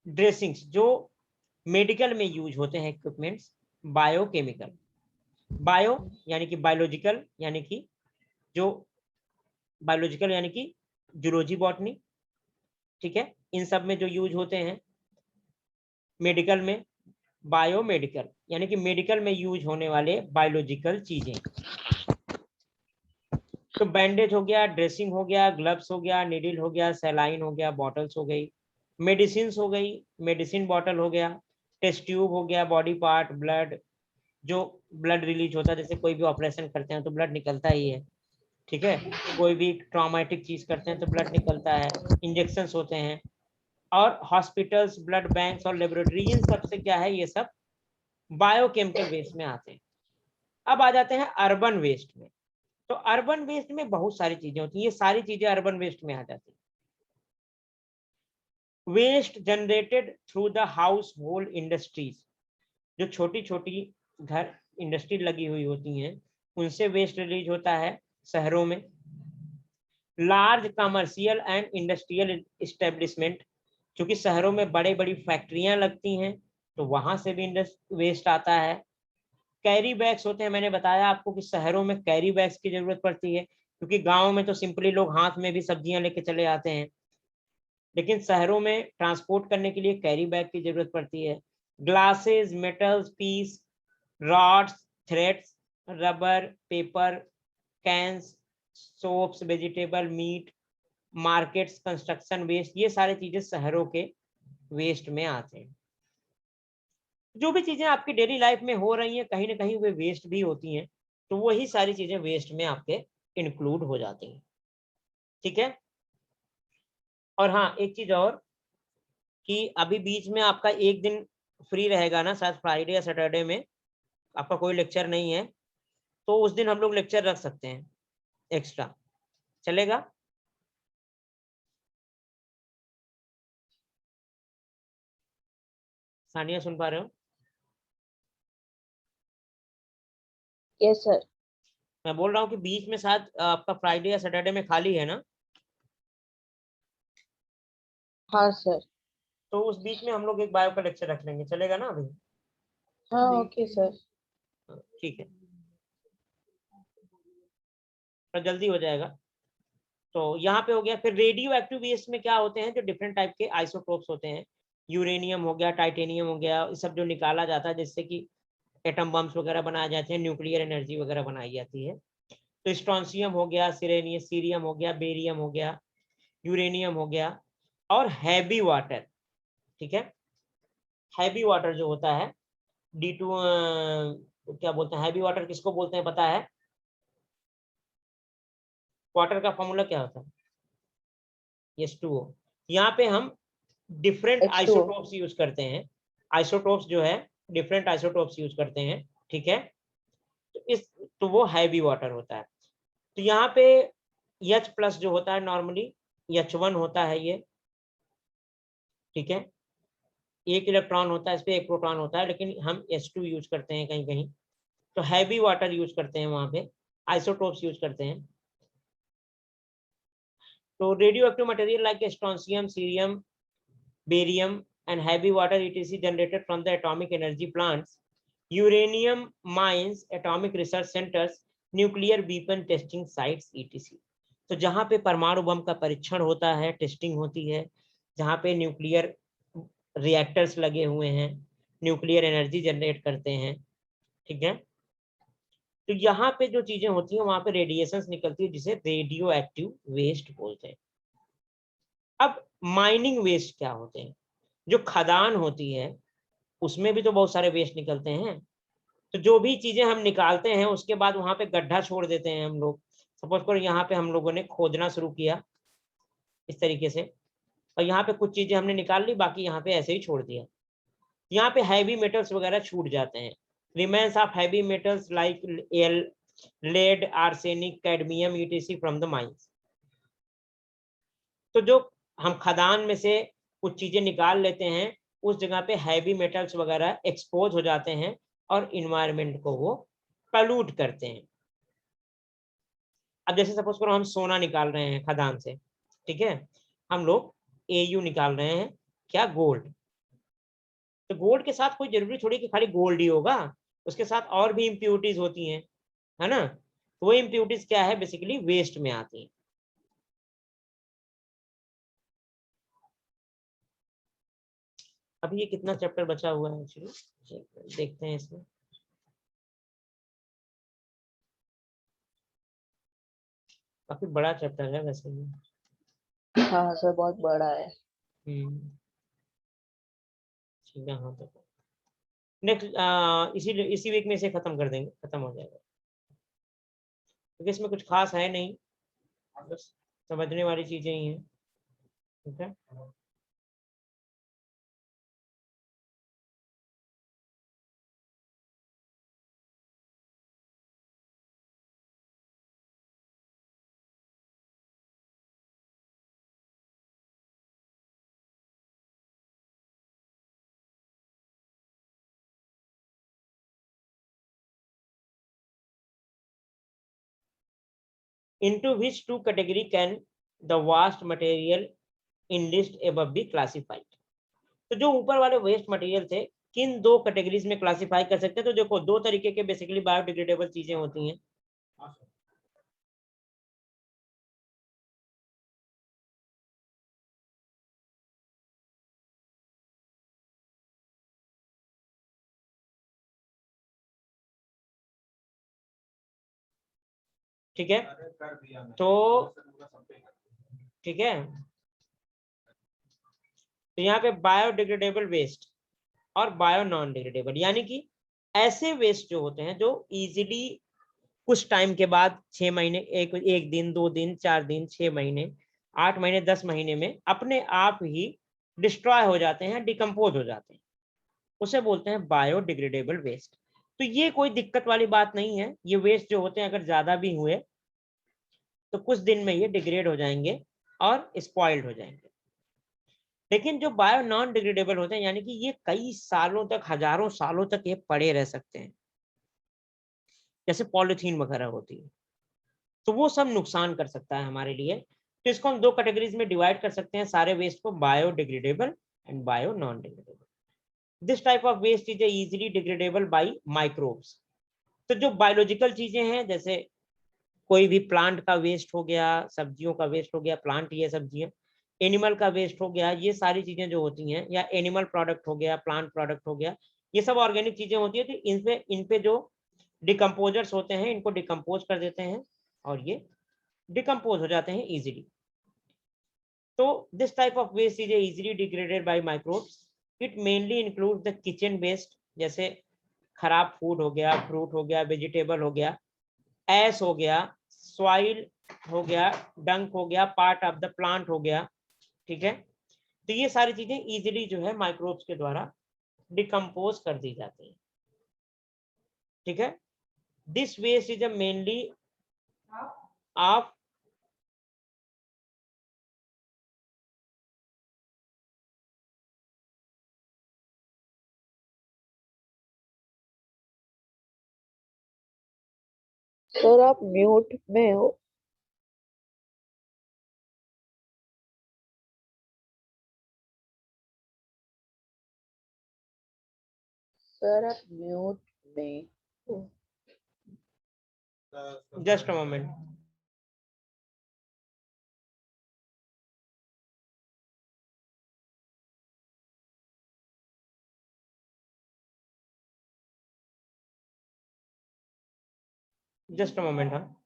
ड्रेसिंग्स, जो मेडिकल में यूज होते हैं इक्विपमेंट्स, बायोकेमिकल, बायो यानी कि बायोलॉजिकल, यानी कि जो बायोलॉजिकल यानी कि जूलॉजी बॉटनी, ठीक है, इन सब में जो यूज होते हैं। मेडिकल में बायोमेडिकल यानी कि मेडिकल में यूज होने वाले बायोलॉजिकल चीजें, तो बैंडेज हो गया, ड्रेसिंग हो गया, ग्लव्स हो गया, नीडल हो गया, सैलाइन हो गया, बॉटल्स हो गई, मेडिसिन हो गई, मेडिसिन बॉटल हो गया, टेस्ट ट्यूब हो गया, बॉडी पार्ट, ब्लड, जो ब्लड रिलीज होता है, जैसे कोई भी ऑपरेशन करते हैं तो ब्लड निकलता ही है, ठीक है, कोई भी ट्रॉमेटिक चीज करते हैं तो ब्लड निकलता है, इंजेक्शन होते हैं, और हॉस्पिटल्स, ब्लड बैंक्स और लेबोरेटरी, इन सब से क्या है, ये सब बायोकेमिकल वेस्ट में आते हैं। अब आ जाते हैं अर्बन वेस्ट में। तो अर्बन वेस्ट में बहुत सारी चीजें होती हैं, ये सारी चीजें अर्बन वेस्ट में आ जाती हैं। Waste generated through the household industries, जो छोटी छोटी घर इंडस्ट्री लगी हुई होती हैं, उनसे वेस्ट रिलीज होता है शहरों में। Large commercial and industrial establishment, क्योंकि शहरों में बड़ी बड़ी फैक्ट्रियां लगती हैं तो वहां से भी वेस्ट आता है। कैरी बैग्स होते हैं, मैंने बताया आपको कि शहरों में कैरी बैग्स की जरूरत पड़ती है, क्योंकि गांव में तो सिंपली लोग हाथ में भी सब्जियां लेके चले आते हैं, लेकिन शहरों में ट्रांसपोर्ट करने के लिए कैरी बैग की जरूरत पड़ती है। Glasses, metals piece, rods, threads, rubber, paper, cans, soaps, vegetable, meat, markets, construction waste, ये सारी चीजें शहरों के वेस्ट में आते हैं। जो भी चीजें आपकी डेली लाइफ में हो रही हैं कहीं ना कहीं वे वेस्ट भी होती हैं, तो वही सारी चीजें वेस्ट में आपके इंक्लूड हो जाती हैं, ठीक है। और हाँ, एक चीज और, कि अभी बीच में आपका एक दिन फ्री रहेगा ना, शायद फ्राइडे या सैटरडे में आपका कोई लेक्चर नहीं है, तो उस दिन हम लोग लेक्चर रख सकते हैं एक्स्ट्रा, चलेगा? सानिया सुन पा रहे हो?
Yes sir.
मैं बोल रहा हूँ कि बीच में शायद आपका फ्राइडे या सैटरडे में खाली है ना,
हाँ सर।
तो उस बीच में हम लोग एक बायो का लेक्चर रख लेंगे, चलेगा ना अभी?
हाँ ओके सर।
ठीक है, तो जल्दी हो जाएगा। तो यहाँ पे हो गया। फिर रेडियो एक्टिव वेस्ट में क्या होते हैं, जो डिफरेंट टाइप के आइसोटोप्स होते हैं, यूरेनियम हो गया, टाइटेनियम हो गया, ये सब जो निकाला जाता है जिससे कि एटम बम्स वगैरह बनाए जाते हैं, न्यूक्लियर एनर्जी वगैरह बनाई जाती है। तो स्ट्रॉन्सियम हो गया, सिरेनियम, सीरियम हो गया, बेरियम हो गया, यूरेनियम हो गया, और हैवी वाटर, ठीक है। हैवी वाटर जो होता है D2, क्या बोलते हैं हैवी वाटर, किसको बोलते हैं पता है? वाटर का फॉर्मूला क्या होता है? H2O। यहाँ पे हम डिफरेंट
H2O।
आइसोटोप्स यूज करते हैं, आइसोटोप्स जो है डिफरेंट आइसोटोप्स यूज करते हैं, ठीक है। तो तो वो हैवी वाटर होता है। तो यहाँ पे H+ जो होता है नॉर्मली H1 होता है ये, ठीक है, एक इलेक्ट्रॉन होता है, इस पे एक प्रोटॉन होता है, लेकिन हम H2 यूज करते हैं कहीं कहीं, तो हैवी वाटर यूज करते हैं, वहां पे आइसोटोप्स यूज करते हैं। तो radioactive material like strontium, cerium, barium and heavy water etc generated from the atomic energy plants, uranium mines, atomic research centers, nuclear weapon testing sites etc। तो जहां पे परमाणु बम का परीक्षण होता है, टेस्टिंग होती है, जहां पे न्यूक्लियर रिएक्टर्स लगे हुए हैं, न्यूक्लियर एनर्जी जनरेट करते हैं, ठीक है, तो यहाँ पे जो चीजें होती हैं वहां पे रेडिएशंस निकलती है, जिसे रेडियो एक्टिव वेस्ट बोलते हैं। अब माइनिंग वेस्ट क्या होते हैं? जो खदान होती है उसमें भी तो बहुत सारे वेस्ट निकलते हैं। तो जो भी चीजें हम निकालते हैं उसके बाद वहां पे गड्ढा छोड़ देते हैं हम लोग। सपोज करो यहाँ पे हम लोगों ने खोदना शुरू किया इस तरीके से, और यहाँ पे कुछ चीजें हमने निकाल ली, बाकी यहाँ पे ऐसे ही छोड़ दिया, यहाँ पे हैवी मेटल्स वगैरह छूट जाते हैं। Remains of heavy metals like lead, arsenic, cadmium UTC from the mines. तो जो हम खदान में से कुछ चीजें निकाल लेते हैं, उस जगह पे हैवी मेटल्स वगैरह एक्सपोज हो जाते हैं और इन्वायरमेंट को वो पलूट करते हैं। अब जैसे सपोज करो हम सोना निकाल रहे हैं खदान से, ठीक है, हम लोग AU निकाल रहे हैं, क्या, गोल्ड। तो गोल्ड के साथ कोई जरूरी थोड़ी कि खाली गोल्ड ही होगा, उसके साथ और भी इम्प्योरिटीज होती हैं, है ना। तो वो इम्प्योरिटीज क्या है, बेसिकली वेस्ट में आती हैं। अभी ये कितना चैप्टर बचा हुआ है एक्चुअली, देखते हैं इसमें। काफी बड़ा चैप्टर है वैसे ये।
हाँ सर बहुत बड़ा है।
ठीक है, हाँ तो नेक्स्ट इसी वीक में इसे खत्म कर देंगे, खत्म हो जाएगा, क्योंकि इसमें कुछ खास है नहीं, बस समझने वाली चीजें ही हैं। ठीक है, into which two category can the waste material in list above be classified? तो जो ऊपर वाले वेस्ट मटेरियल थे, किन दो कैटेगरीज में क्लासिफाई कर सकते हैं? तो देखो, दो तरीके के बेसिकली बायोडिग्रेडेबल चीजें होती हैं। ठीक है, तो ठीक है, तो यहाँ पे बायोडिग्रेडेबल वेस्ट और बायो नॉन डिग्रेडेबल, यानी कि ऐसे वेस्ट जो होते हैं जो इजीली कुछ टाइम के बाद 6 महीने, एक दिन, 2 दिन, 4 दिन, 6 महीने, 8 महीने, 10 महीने में अपने आप ही डिस्ट्रॉय हो जाते हैं, डिकम्पोज हो जाते हैं, उसे बोलते हैं बायोडिग्रेडेबल वेस्ट। तो ये कोई दिक्कत वाली बात नहीं है, ये वेस्ट जो होते हैं अगर ज्यादा भी हुए तो कुछ दिन में ये डिग्रेड हो जाएंगे और स्पॉइल्ड हो जाएंगे। लेकिन जो बायो नॉन डिग्रेडेबल होते हैं, यानी कि ये कई सालों तक, हजारों सालों तक ये पड़े रह सकते हैं, जैसे पॉलिथीन वगैरह होती है, तो वो सब नुकसान कर सकता है हमारे लिए। तो इसको हम दो कैटेगरीज में डिवाइड कर सकते हैं सारे वेस्ट को, biodegradable and bio non degradable. This type of waste is easily degradable by microbes. तो जो बायोलॉजिकल चीजें हैं, जैसे कोई भी प्लांट का वेस्ट हो गया, सब्जियों का वेस्ट हो गया, प्लांट ये सब्जियां, एनिमल का वेस्ट हो गया, ये सारी चीजें जो होती हैं, या एनिमल प्रोडक्ट हो गया, प्लांट प्रोडक्ट हो गया, ये सब ऑर्गेनिक चीजें होती है। तो इन पे जो डिकम्पोजर्स होते हैं, इनको डिकम्पोज कर देते हैं और ये डिकम्पोज हो जाते हैं इजीली। तो this type of waste is easily degraded by microbes. It mainly include the kitchen waste, जैसे खराब फूड हो गया, फ्रूट हो गया, वेजिटेबल हो गया, एस हो गया, सॉइल हो गया, डंक हो गया, पार्ट ऑफ द प्लांट हो गया। ठीक है, तो ये सारी चीजें इजीली जो है माइक्रोब्स के द्वारा डिकम्पोज कर दी जाती है। ठीक है, this waste is mainly of
sir आप म्यूट में हो। सर आप म्यूट में हो।
Just a moment. Just a moment, हाँ।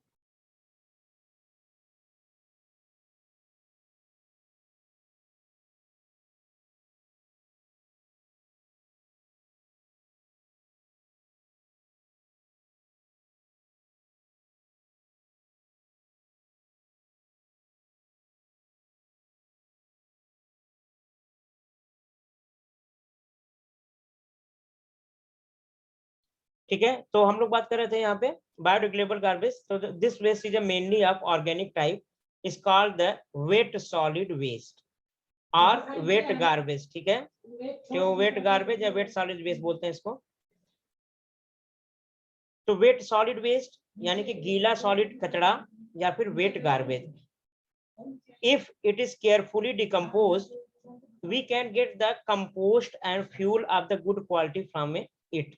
ठीक है, तो हम लोग बात कर रहे थे यहाँ पे बायोडिग्रेडेबल गार्बेज। तो this waste is mainly of organic type, is called the wet solid waste और वेट गार्बेज। ठीक है, तो वेट गार्बेज या वेट सॉलिड वेस्ट बोलते हैं इसको। तो वेट सॉलिड वेस्ट यानी कि गीला सॉलिड कचरा या फिर wet garbage, if it is carefully decomposed we can get the compost and fuel of the good quality from it.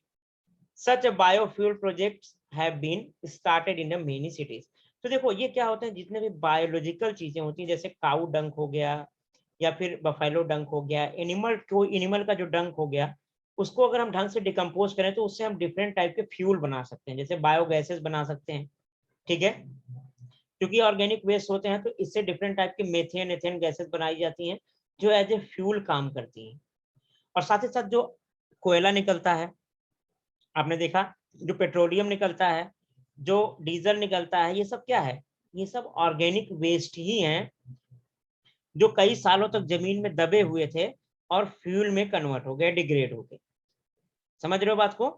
Such a biofuel projects have been started in the many cities. तो देखो ये क्या होता है, जितने भी biological चीजें होती हैं, जैसे काऊ डंक हो गया या फिर बफेलो डंक हो गया, एनिमल का जो डंक हो गया, उसको अगर हम ढंग से डिकम्पोज करें तो उससे हम डिफरेंट टाइप के फ्यूल बना सकते हैं, जैसे बायोगैसेस बना सकते हैं। ठीक है, क्योंकि ऑर्गेनिक वेस्ट होते हैं तो इससे डिफरेंट टाइप के मेथेन एथेन गैसेस बनाई जाती हैं जो एज ए फ्यूल काम करती हैं। और साथ ही साथ जो कोयला निकलता है, आपने देखा, जो पेट्रोलियम निकलता है, जो डीजल निकलता है, ये सब क्या है? ये सब ऑर्गेनिक वेस्ट ही हैं, जो कई सालों तक जमीन में दबे हुए थे और फ्यूल में कन्वर्ट हो गए, डिग्रेड हो गए। समझ रहे हो बात को?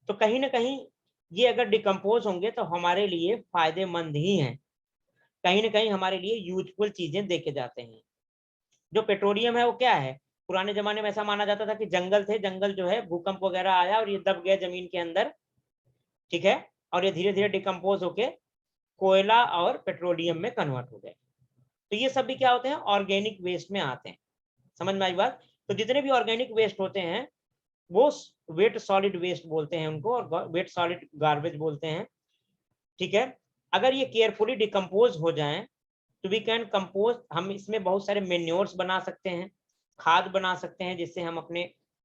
तो कहीं ना कहीं ये अगर डिकम्पोज होंगे तो हमारे लिए फायदेमंद ही हैं, कहीं ना कहीं हमारे लिए यूजफुल चीजें देखे जाते हैं। जो पेट्रोलियम है वो क्या है? पुराने जमाने में ऐसा माना जाता था कि जंगल थे, जंगल जो है भूकंप वगैरह आया और ये दब गया जमीन के अंदर, ठीक है, और ये धीरे धीरे डिकम्पोज होके कोयला और पेट्रोलियम में कन्वर्ट हो गए। तो ये सब भी क्या होते हैं? ऑर्गेनिक वेस्ट में आते हैं। समझ में आई बात? तो जितने भी ऑर्गेनिक वेस्ट होते हैं वो वेट सॉलिड वेस्ट बोलते हैं उनको, और वेट सॉलिड गार्बेज बोलते हैं, ठीक है। अगर ये केयरफुली डिकम्पोज हो जाएं तो वी कैन कंपोज, हम इसमें बहुत सारे मेन्योर्स बना सकते हैं, खाद बना सकते हैं, जिससे हम अपने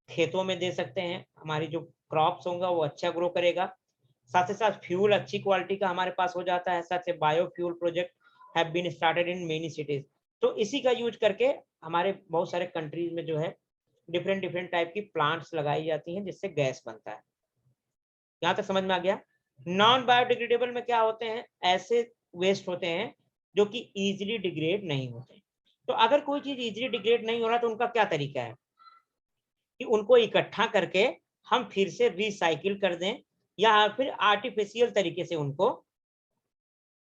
खेतों में दे सकते हैं, हमारी जो क्रॉप्स होगा वो अच्छा ग्रो करेगा। साथ ही साथ फ्यूल अच्छी क्वालिटी का हमारे पास हो जाता है। साथ ही biofuel project have been started in many cities. तो इसी का यूज करके हमारे बहुत सारे कंट्रीज में जो है डिफरेंट डिफरेंट टाइप की प्लांट्स लगाई जाती हैं, जिससे गैस बनता है। यहाँ तक समझ में आ गया? नॉन बायोडिग्रेडेबल में क्या होते हैं? ऐसे वेस्ट होते हैं जो कि इजीली डिग्रेड नहीं होते। तो अगर कोई चीज इजीली डिग्रेड नहीं हो रहा तो उनका क्या तरीका है कि उनको इकट्ठा करके हम फिर से रिसाइकिल कर दें, या फिर आर्टिफिशियल तरीके से उनको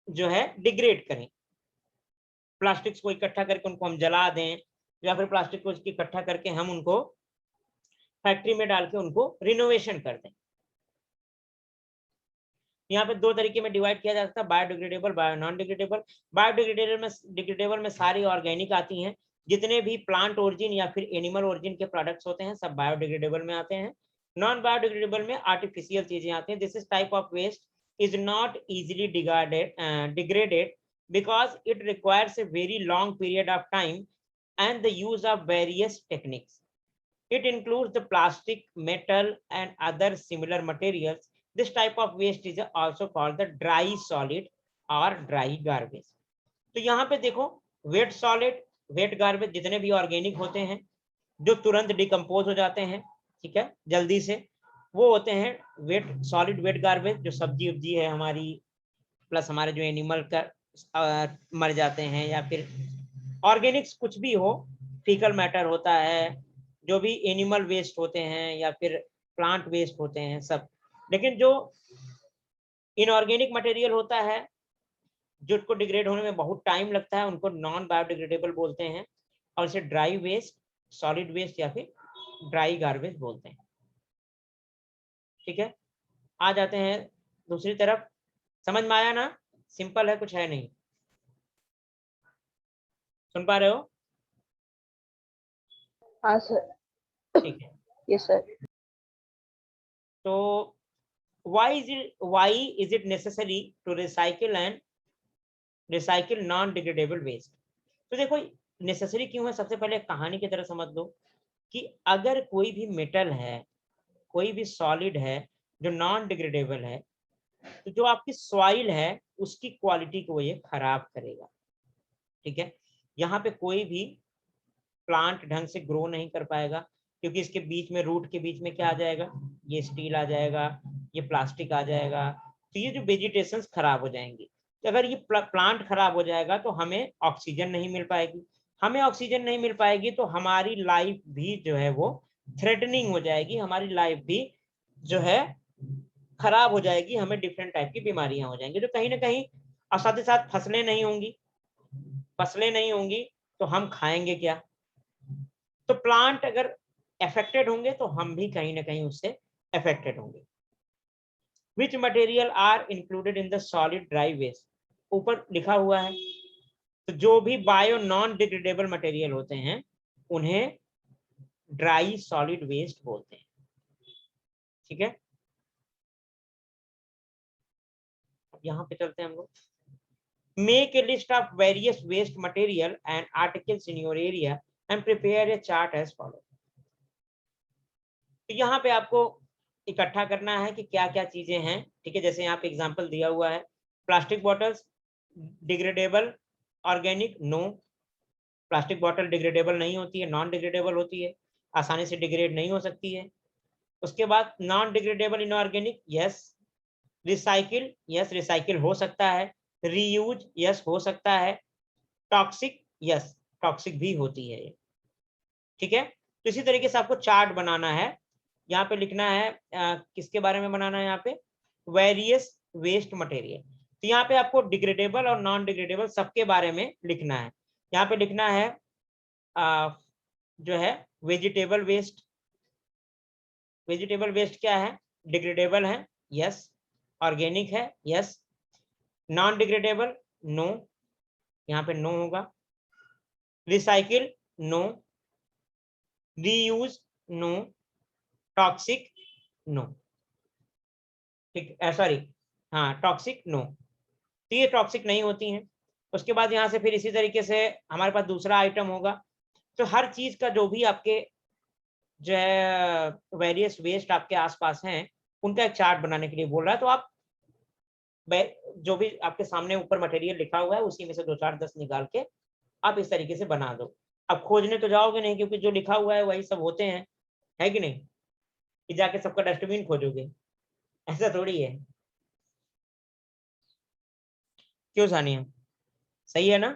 जो है डिग्रेड करें। प्लास्टिक्स को इकट्ठा करके उनको हम जला दें, या फिर प्लास्टिक को इकट्ठा करके हम उनको फैक्ट्री में डाल के उनको रिनोवेशन कर दें। यहाँ पे दो तरीके में डिवाइड किया जा सकता है, biodegradable, bio non degradable. Degradable में सारी ऑर्गेनिक आती हैं, जितने भी प्लांट ओरिजिन या फिर एनिमल ओरिजिन के प्रोडक्ट्स होते हैं सब बायोडिग्रेडेबल में आते हैं। नॉन बायोडिग्रेडेबल में आर्टिफिशियल चीजें आती हैं। This is type of waste is not easily degraded because it requires a very long period of time and the use of various techniques. It includes the plastic, metal and other similar materials. This type of waste is also called the dry solid or dry garbage. तो यहाँ पे देखो, wait solid, wait garbage जितने भी organic होते हैं जो तुरंत डिकम्पोज हो जाते हैं, ठीक है, जल्दी से, वो होते हैं वेट सॉलिड वेट गार्बेज। जो सब्जी उब्जी है हमारी, प्लस हमारे जो एनिमल का मर जाते हैं, या फिर ऑर्गेनिक्स कुछ भी हो, फीकल मैटर होता है, जो भी एनिमल वेस्ट होते हैं या फिर प्लांट वेस्ट होते हैं सब। लेकिन जो इनऑर्गेनिक मटेरियल होता है जो उसको डिग्रेड होने में बहुत टाइम लगता है, उनको नॉन बायोडिग्रेडेबल बोलते हैं, और इसे ड्राई वेस्ट, सॉलिड वेस्ट या फिर ड्राई गार्बेज बोलते हैं। ठीक है, आ जाते हैं दूसरी तरफ। समझ में आया ना? सिंपल है, कुछ है नहीं। सुन पा रहे हो?
हाँ सर।
ठीक है।
Yes sir.
तो why is it necessary to recycle non degradable waste? तो देखो नेसेसरी क्यों है, सबसे पहले कहानी की तरह समझ लो कि अगर कोई भी मेटल है, कोई भी सॉलिड है जो नॉन डिग्रेडेबल है, तो जो आपकी सॉइल है उसकी क्वालिटी को ये खराब करेगा। ठीक है, यहाँ पे कोई भी प्लांट ढंग से ग्रो नहीं कर पाएगा, क्योंकि इसके बीच में, रूट के बीच में क्या आ जाएगा? ये स्टील आ जाएगा, ये प्लास्टिक आ जाएगा, तो ये जो वेजिटेशन खराब हो जाएंगी। तो अगर ये प्लांट खराब हो जाएगा तो हमें ऑक्सीजन नहीं मिल पाएगी, हमें ऑक्सीजन नहीं मिल पाएगी तो हमारी लाइफ भी जो है वो थ्रेटनिंग हो जाएगी, हमारी लाइफ भी जो है खराब हो जाएगी, हमें डिफरेंट टाइप की बीमारियां हो जाएंगी जो कहीं ना कहीं, और साथ ही साथ फसलें नहीं होंगी, फसलें नहीं होंगी तो हम खाएंगे क्या? तो प्लांट अगर अफेक्टेड होंगे तो हम भी कहीं ना कहीं उससे अफेक्टेड होंगे। Which material are included in the solid dry waste? ऊपर लिखा हुआ है। तो जो भी बायो नॉन डिग्रेडेबल मटेरियल होते हैं उन्हें ड्राई सॉलिड वेस्ट बोलते हैं। ठीक है, यहां पे चलते हैं हम लोग। Make a list of various waste material and articles in your area and prepare a chart as follow. तो यहाँ पे आपको इकट्ठा करना है कि क्या क्या चीजें हैं। ठीक है, जैसे यहाँ पे एग्जांपल दिया हुआ है, plastic bottles degradable, organic no, plastic bottle degradable नहीं होती है, नॉन डिग्रेडेबल होती है। आसानी से डिग्रेड नहीं हो सकती है। उसके बाद non degradable inorganic, yes. Recycle, yes recycle हो सकता है। रीयूज, यस हो सकता है। टॉक्सिक, यस टॉक्सिक भी होती है ये, ठीक है। तो इसी तरीके से आपको चार्ट बनाना है। यहाँ पे लिखना है किसके बारे में बनाना है, यहाँ पे वेरियस वेस्ट मटेरियल। तो यहाँ पे आपको डिग्रेडेबल और नॉन डिग्रेडेबल सबके बारे में लिखना है। यहाँ पे लिखना है जो है वेजिटेबल वेस्ट। वेजिटेबल वेस्ट क्या है, डिग्रेडेबल है, यस। ऑर्गेनिक है, यस। नॉन डिग्रेडेबल, नो, यहाँ पे नो होगा। Recycle, no. Reuse, no. Toxic, no, ठीक, सॉरी, हाँ टॉक्सिक, नो। तो ये टॉक्सिक नहीं होती हैं। उसके बाद यहाँ से फिर इसी तरीके से हमारे पास दूसरा आइटम होगा। तो हर चीज का जो भी आपके जो है वेरियस वेस्ट आपके आसपास हैं, उनका एक चार्ट बनाने के लिए बोल रहा है। तो आप जो भी आपके सामने ऊपर मटेरियल लिखा हुआ है उसी में से 2 4 10 निकाल के आप इस तरीके से बना दो। अब खोजने तो जाओगे नहीं, क्योंकि जो लिखा हुआ है वही सब होते हैं, है कि नहीं, कि जाके सबका डस्टबिन खोजोगे, ऐसा थोड़ी है। क्यों सानिया, सही है ना?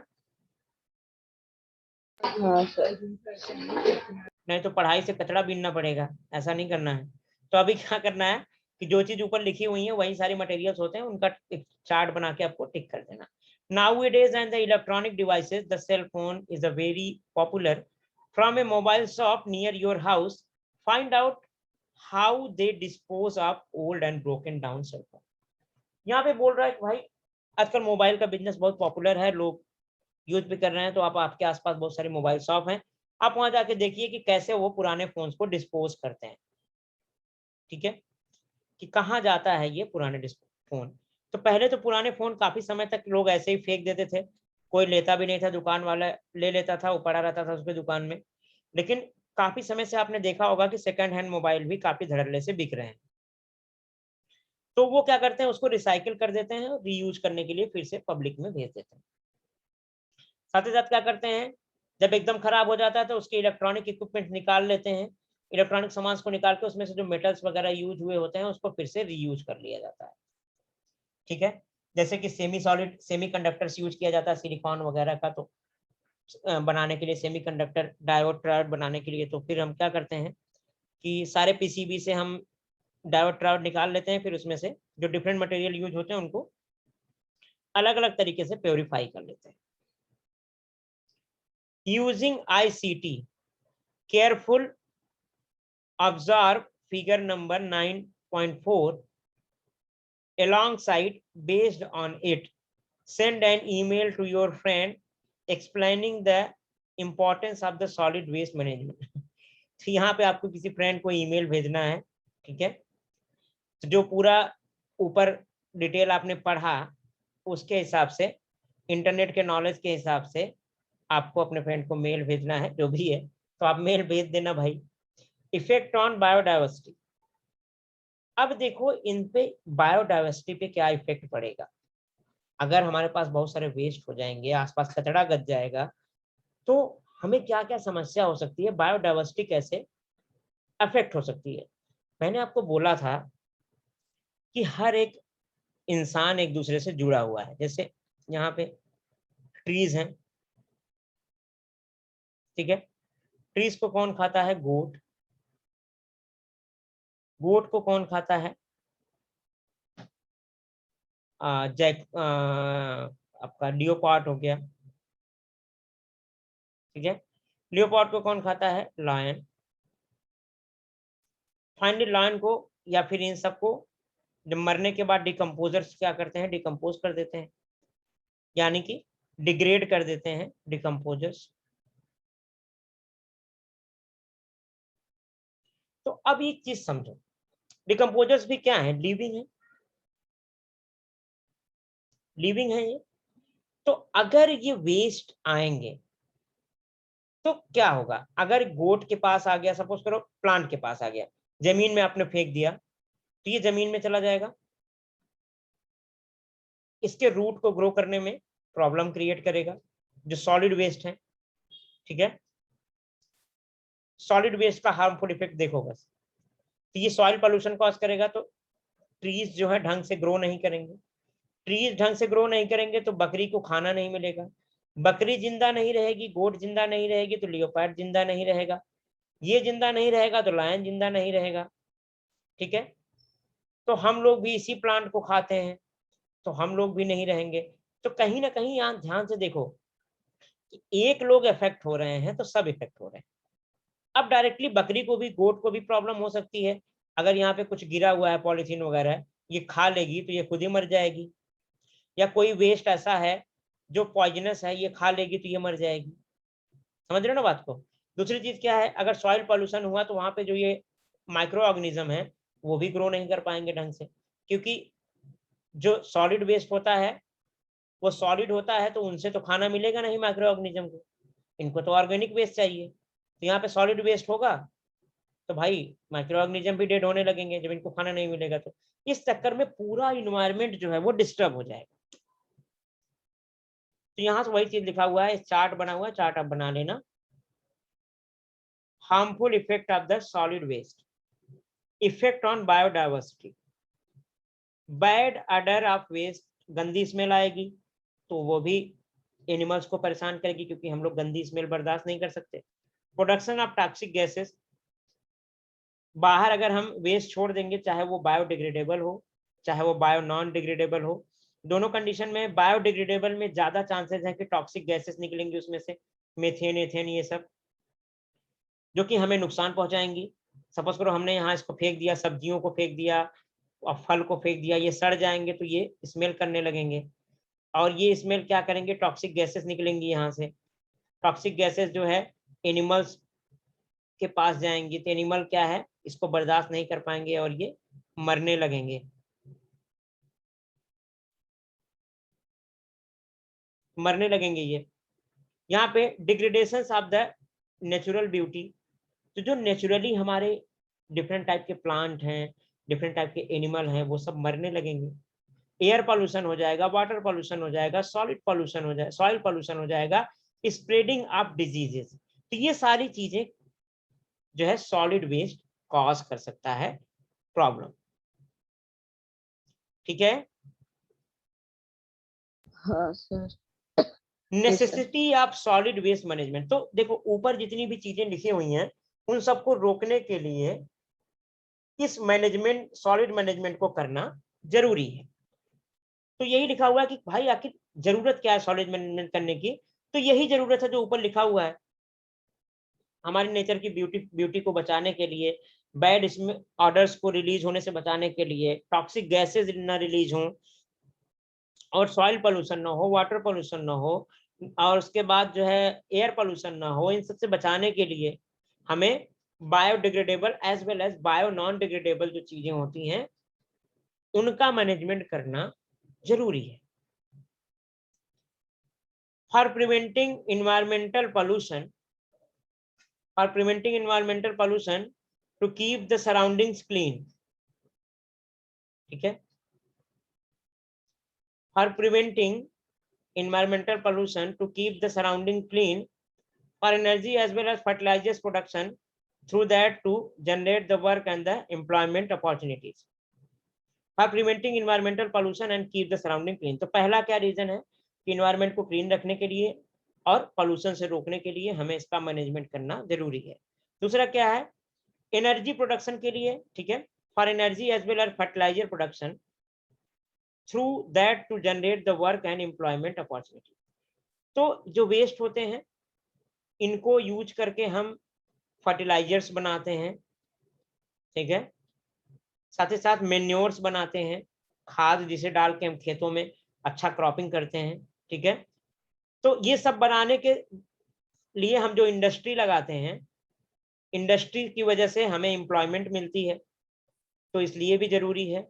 हाँ सर।
नहीं तो पढ़ाई से कचरा बीनना पड़ेगा, ऐसा नहीं करना है। तो अभी क्या करना है कि जो चीज ऊपर लिखी हुई है वही सारे मटेरियल्स होते हैं, उनका एक चार्ट बना के आपको टिक कर देना। Nowadays and the electronic devices, the cell phone is a very popular. From a mobile shop near your house, find out how they dispose of old and broken down cell phone. यहाँ पे बोल रहा है कि भाई आजकल mobile का business बहुत पॉपुलर है, लोग यूज भी कर रहे हैं। तो आप आपके आसपास बहुत सारे मोबाइल शॉप हैं, आप वहां जाके देखिए कि कैसे वो पुराने फोन्स को डिस्पोज करते हैं, ठीक है, कि कहाँ जाता है ये पुराने फोन। तो पहले तो पुराने फोन काफी समय तक लोग ऐसे ही फेंक देते थे, कोई लेता भी नहीं था, दुकान वाला ले लेता था, वो पड़ा रहता था उसके दुकान में। लेकिन काफी समय से आपने देखा होगा कि सेकंड हैंड मोबाइल भी काफी धड़ल्ले से बिक रहे हैं। तो वो क्या करते हैं, उसको रिसाइकिल कर देते हैं और रीयूज करने के लिए फिर से पब्लिक में भेज देते हैं। साथ ही साथ क्या करते हैं, जब एकदम खराब हो जाता है तो उसके इलेक्ट्रॉनिक इक्विपमेंट निकाल लेते हैं, इलेक्ट्रॉनिक सामान को निकाल के उसमें से जो मेटल्स वगैरह यूज हुए होते हैं उसको फिर से रीयूज कर लिया जाता है, ठीक है। जैसे कि semi solid semi conductors use किया जाता है सिलिकॉन वगैरह का, तो बनाने के लिए सेमी कंडक्टर डायोड ट्रायोड बनाने के लिए, तो फिर हम क्या करते हैं कि सारे पीसीबी से हम डायोड ट्रायोड निकाल लेते हैं, फिर उसमें से जो डिफरेंट मटेरियल यूज होते हैं उनको अलग अलग तरीके से प्योरीफाई कर लेते हैं। Using ICT, careful observe figure number 9.4 alongside, based on it send an email to your friend explaining the importance of the solid waste management. तो यहाँ पे आपको किसी फ्रेंड को ईमेल भेजना है, ठीक है। तो जो पूरा ऊपर डिटेल आपने पढ़ा उसके हिसाब से, इंटरनेट के नॉलेज के हिसाब से आपको अपने फ्रेंड को मेल भेजना है, जो भी है, तो आप मेल भेज देना भाई। इफेक्ट ऑन बायोडाइवर्सिटी, अब देखो इन पे बायोडाइवर्सिटी पे क्या इफेक्ट पड़ेगा। अगर हमारे पास बहुत सारे वेस्ट हो जाएंगे, आसपास कचरा गच जाएगा, तो हमें क्या क्या समस्या हो सकती है, बायोडाइवर्सिटी कैसे अफेक्ट हो सकती है। मैंने आपको बोला था कि हर एक इंसान एक दूसरे से जुड़ा हुआ है। जैसे यहाँ पे ट्रीज हैं, ठीक है, ट्रीज को कौन खाता है, गोट। गोट को कौन खाता है, जैक आपका लियोपार्ड हो गया, ठीक है। लियोपार्ड को कौन खाता है, लायन। फाइनली लायन को या फिर इन सबको जब मरने के बाद डिकम्पोजर्स क्या करते हैं, डिकम्पोज कर देते हैं, यानी कि डिग्रेड कर देते हैं डिकम्पोजर्स। तो अब एक चीज समझो, डिकम्पोजर्स भी क्या है, लिविंग है, लिविंग है ये। तो अगर ये वेस्ट आएंगे तो क्या होगा, अगर गोट के पास आ गया, सपोज करो प्लांट के पास आ गया, जमीन में आपने फेंक दिया, तो ये जमीन में चला जाएगा, इसके रूट को ग्रो करने में प्रॉब्लम क्रिएट करेगा, जो सॉलिड वेस्ट है, ठीक है। सॉलिड वेस्ट का हार्मफुल इफेक्ट देखो बस। तो ये सॉइल पोल्यूशन कॉज करेगा, तो ट्रीज जो है ढंग से ग्रो नहीं करेंगे, ट्रीज ढंग से ग्रो नहीं करेंगे तो बकरी को खाना नहीं मिलेगा, बकरी जिंदा नहीं रहेगी, गोट जिंदा नहीं रहेगी तो लियोपार्ड जिंदा नहीं रहेगा, ये जिंदा नहीं रहेगा तो लायन जिंदा नहीं रहेगा। ठीक है, तो हम लोग भी इसी प्लांट को खाते हैं, तो हम लोग भी नहीं रहेंगे। तो कहीं ना कहीं यहाँ ध्यान से देखो कि एक लोग इफेक्ट हो रहे हैं तो सब इफेक्ट हो रहे हैं। अब डायरेक्टली बकरी को भी, गोट को भी प्रॉब्लम हो सकती है। अगर यहाँ पे कुछ गिरा हुआ है, पॉलीथीन वगैरह, ये खा लेगी तो ये खुद ही मर जाएगी, या कोई वेस्ट ऐसा है जो पॉइजनस है, ये खा लेगी तो ये मर जाएगी। समझ रहे हो ना बात को। दूसरी चीज क्या है, अगर सॉइल पॉल्यूशन हुआ तो वहां पे जो ये माइक्रो ऑर्गेनिज्म है वो भी ग्रो नहीं कर पाएंगे ढंग से, क्योंकि जो सॉलिड वेस्ट होता है वो सॉलिड होता है, तो उनसे तो खाना मिलेगा नहीं माइक्रो ऑर्गेनिज्म को, इनको तो ऑर्गेनिक वेस्ट चाहिए। तो यहाँ पे सॉलिड वेस्ट होगा तो भाई माइक्रो ऑर्गेनिज्म भी डेड होने लगेंगे जब इनको खाना नहीं मिलेगा। तो इस चक्कर में पूरा इन्वायरमेंट जो है वो डिस्टर्ब हो जाएगा। तो यहाँ से वही चीज लिखा हुआ है, चार्ट बना हुआ है, चार्ट आप बना लेना। Harmful effect of the solid waste, effect on biodiversity, bad odour of waste, गंदी स्मेल आएगी तो वो भी एनिमल्स को परेशान करेगी, क्योंकि हम लोग गंदी स्मेल बर्दाश्त नहीं कर सकते। प्रोडक्शन ऑफ टॉक्सिक गैसेस, बाहर अगर हम वेस्ट छोड़ देंगे, चाहे वो बायोडिग्रेडेबल हो चाहे वो बायो नॉन डिग्रेडेबल हो, दोनों कंडीशन में बायोडिग्रेडेबल में ज्यादा चांसेस है कि टॉक्सिक गैसेस निकलेंगी उसमें से, मेथेन एथेन ये सब, जो कि हमें नुकसान पहुंचाएंगी। सपोज करो हमने यहाँ इसको फेंक दिया, सब्जियों को फेंक दिया और फल को फेंक दिया, ये सड़ जाएंगे तो ये स्मेल करने लगेंगे, और ये स्मेल क्या करेंगे, टॉक्सिक गैसेस निकलेंगी यहाँ से। टॉक्सिक गैसेस जो है एनिमल्स के पास जाएंगी, तो एनिमल क्या है, इसको बर्दाश्त नहीं कर पाएंगे और ये मरने लगेंगे, मरने लगेंगे ये। यहाँ पे degradation of the natural beauty, तो जो नेचुरली हमारे डिफरेंट टाइप के प्लांट हैं, डिफरेंट टाइप के एनिमल हैं, वो सब मरने लगेंगे। एयर पॉल्यूशन हो जाएगा, वाटर पॉल्यूशन हो जाएगा, सॉलिड पॉल्यूशन हो जाएगा, सॉइल पॉल्यूशन हो जाएगा, स्प्रेडिंग ऑफ डिजीजेस। तो ये सारी चीजें जो है सॉलिड वेस्ट कॉज कर सकता है प्रॉब्लम। ठीक है,
हाँ sir. Yes sir.
Necessity of solid waste management, तो देखो ऊपर जितनी भी चीजें लिखी हुई हैं उन सबको रोकने के लिए इस मैनेजमेंट, सॉलिड मैनेजमेंट को करना जरूरी है। तो यही लिखा हुआ है कि भाई आखिर जरूरत क्या है सॉलिड मैनेजमेंट करने की, तो यही जरूरत है जो ऊपर लिखा हुआ है, हमारी नेचर की ब्यूटी को बचाने के लिए, बैड इसमें ऑर्डर्स को रिलीज होने से बचाने के लिए, टॉक्सिक गैसेज ना रिलीज हों, और सॉइल पोल्यूशन ना हो, वाटर पोल्यूशन ना हो, और उसके बाद जो है एयर पोल्यूशन ना हो, इन सबसे बचाने के लिए हमें biodegradable as well as bio non degradable जो चीजें होती हैं उनका मैनेजमेंट करना जरूरी है। For preventing environmental pollution, for preventing environmental pollution to keep the surroundings clean. ठीक है, for preventing environmental pollution to keep the surrounding clean, for energy as well as fertilizers production, through that to generate the work and the employment opportunities, for preventing environmental pollution and keep the surrounding clean। तो पहला क्या reason है कि environment को clean रखने के लिए और पॉल्यूशन से रोकने के लिए हमें इसका मैनेजमेंट करना जरूरी है। दूसरा क्या है, एनर्जी प्रोडक्शन के लिए, ठीक है, for energy as well as fertiliser production, through that to generate the work and employment opportunity. तो जो वेस्ट होते हैं इनको यूज करके हम फर्टिलाइजर्स बनाते हैं, ठीक है, साथ ही साथ मेन्योर्स बनाते हैं, खाद जिसे डाल के हम खेतों में अच्छा क्रॉपिंग करते हैं। ठीक है, तो ये सब बनाने के लिए हम जो इंडस्ट्री लगाते हैं, इंडस्ट्री की वजह से हमें एम्प्लॉयमेंट मिलती है, तो इसलिए भी जरूरी है।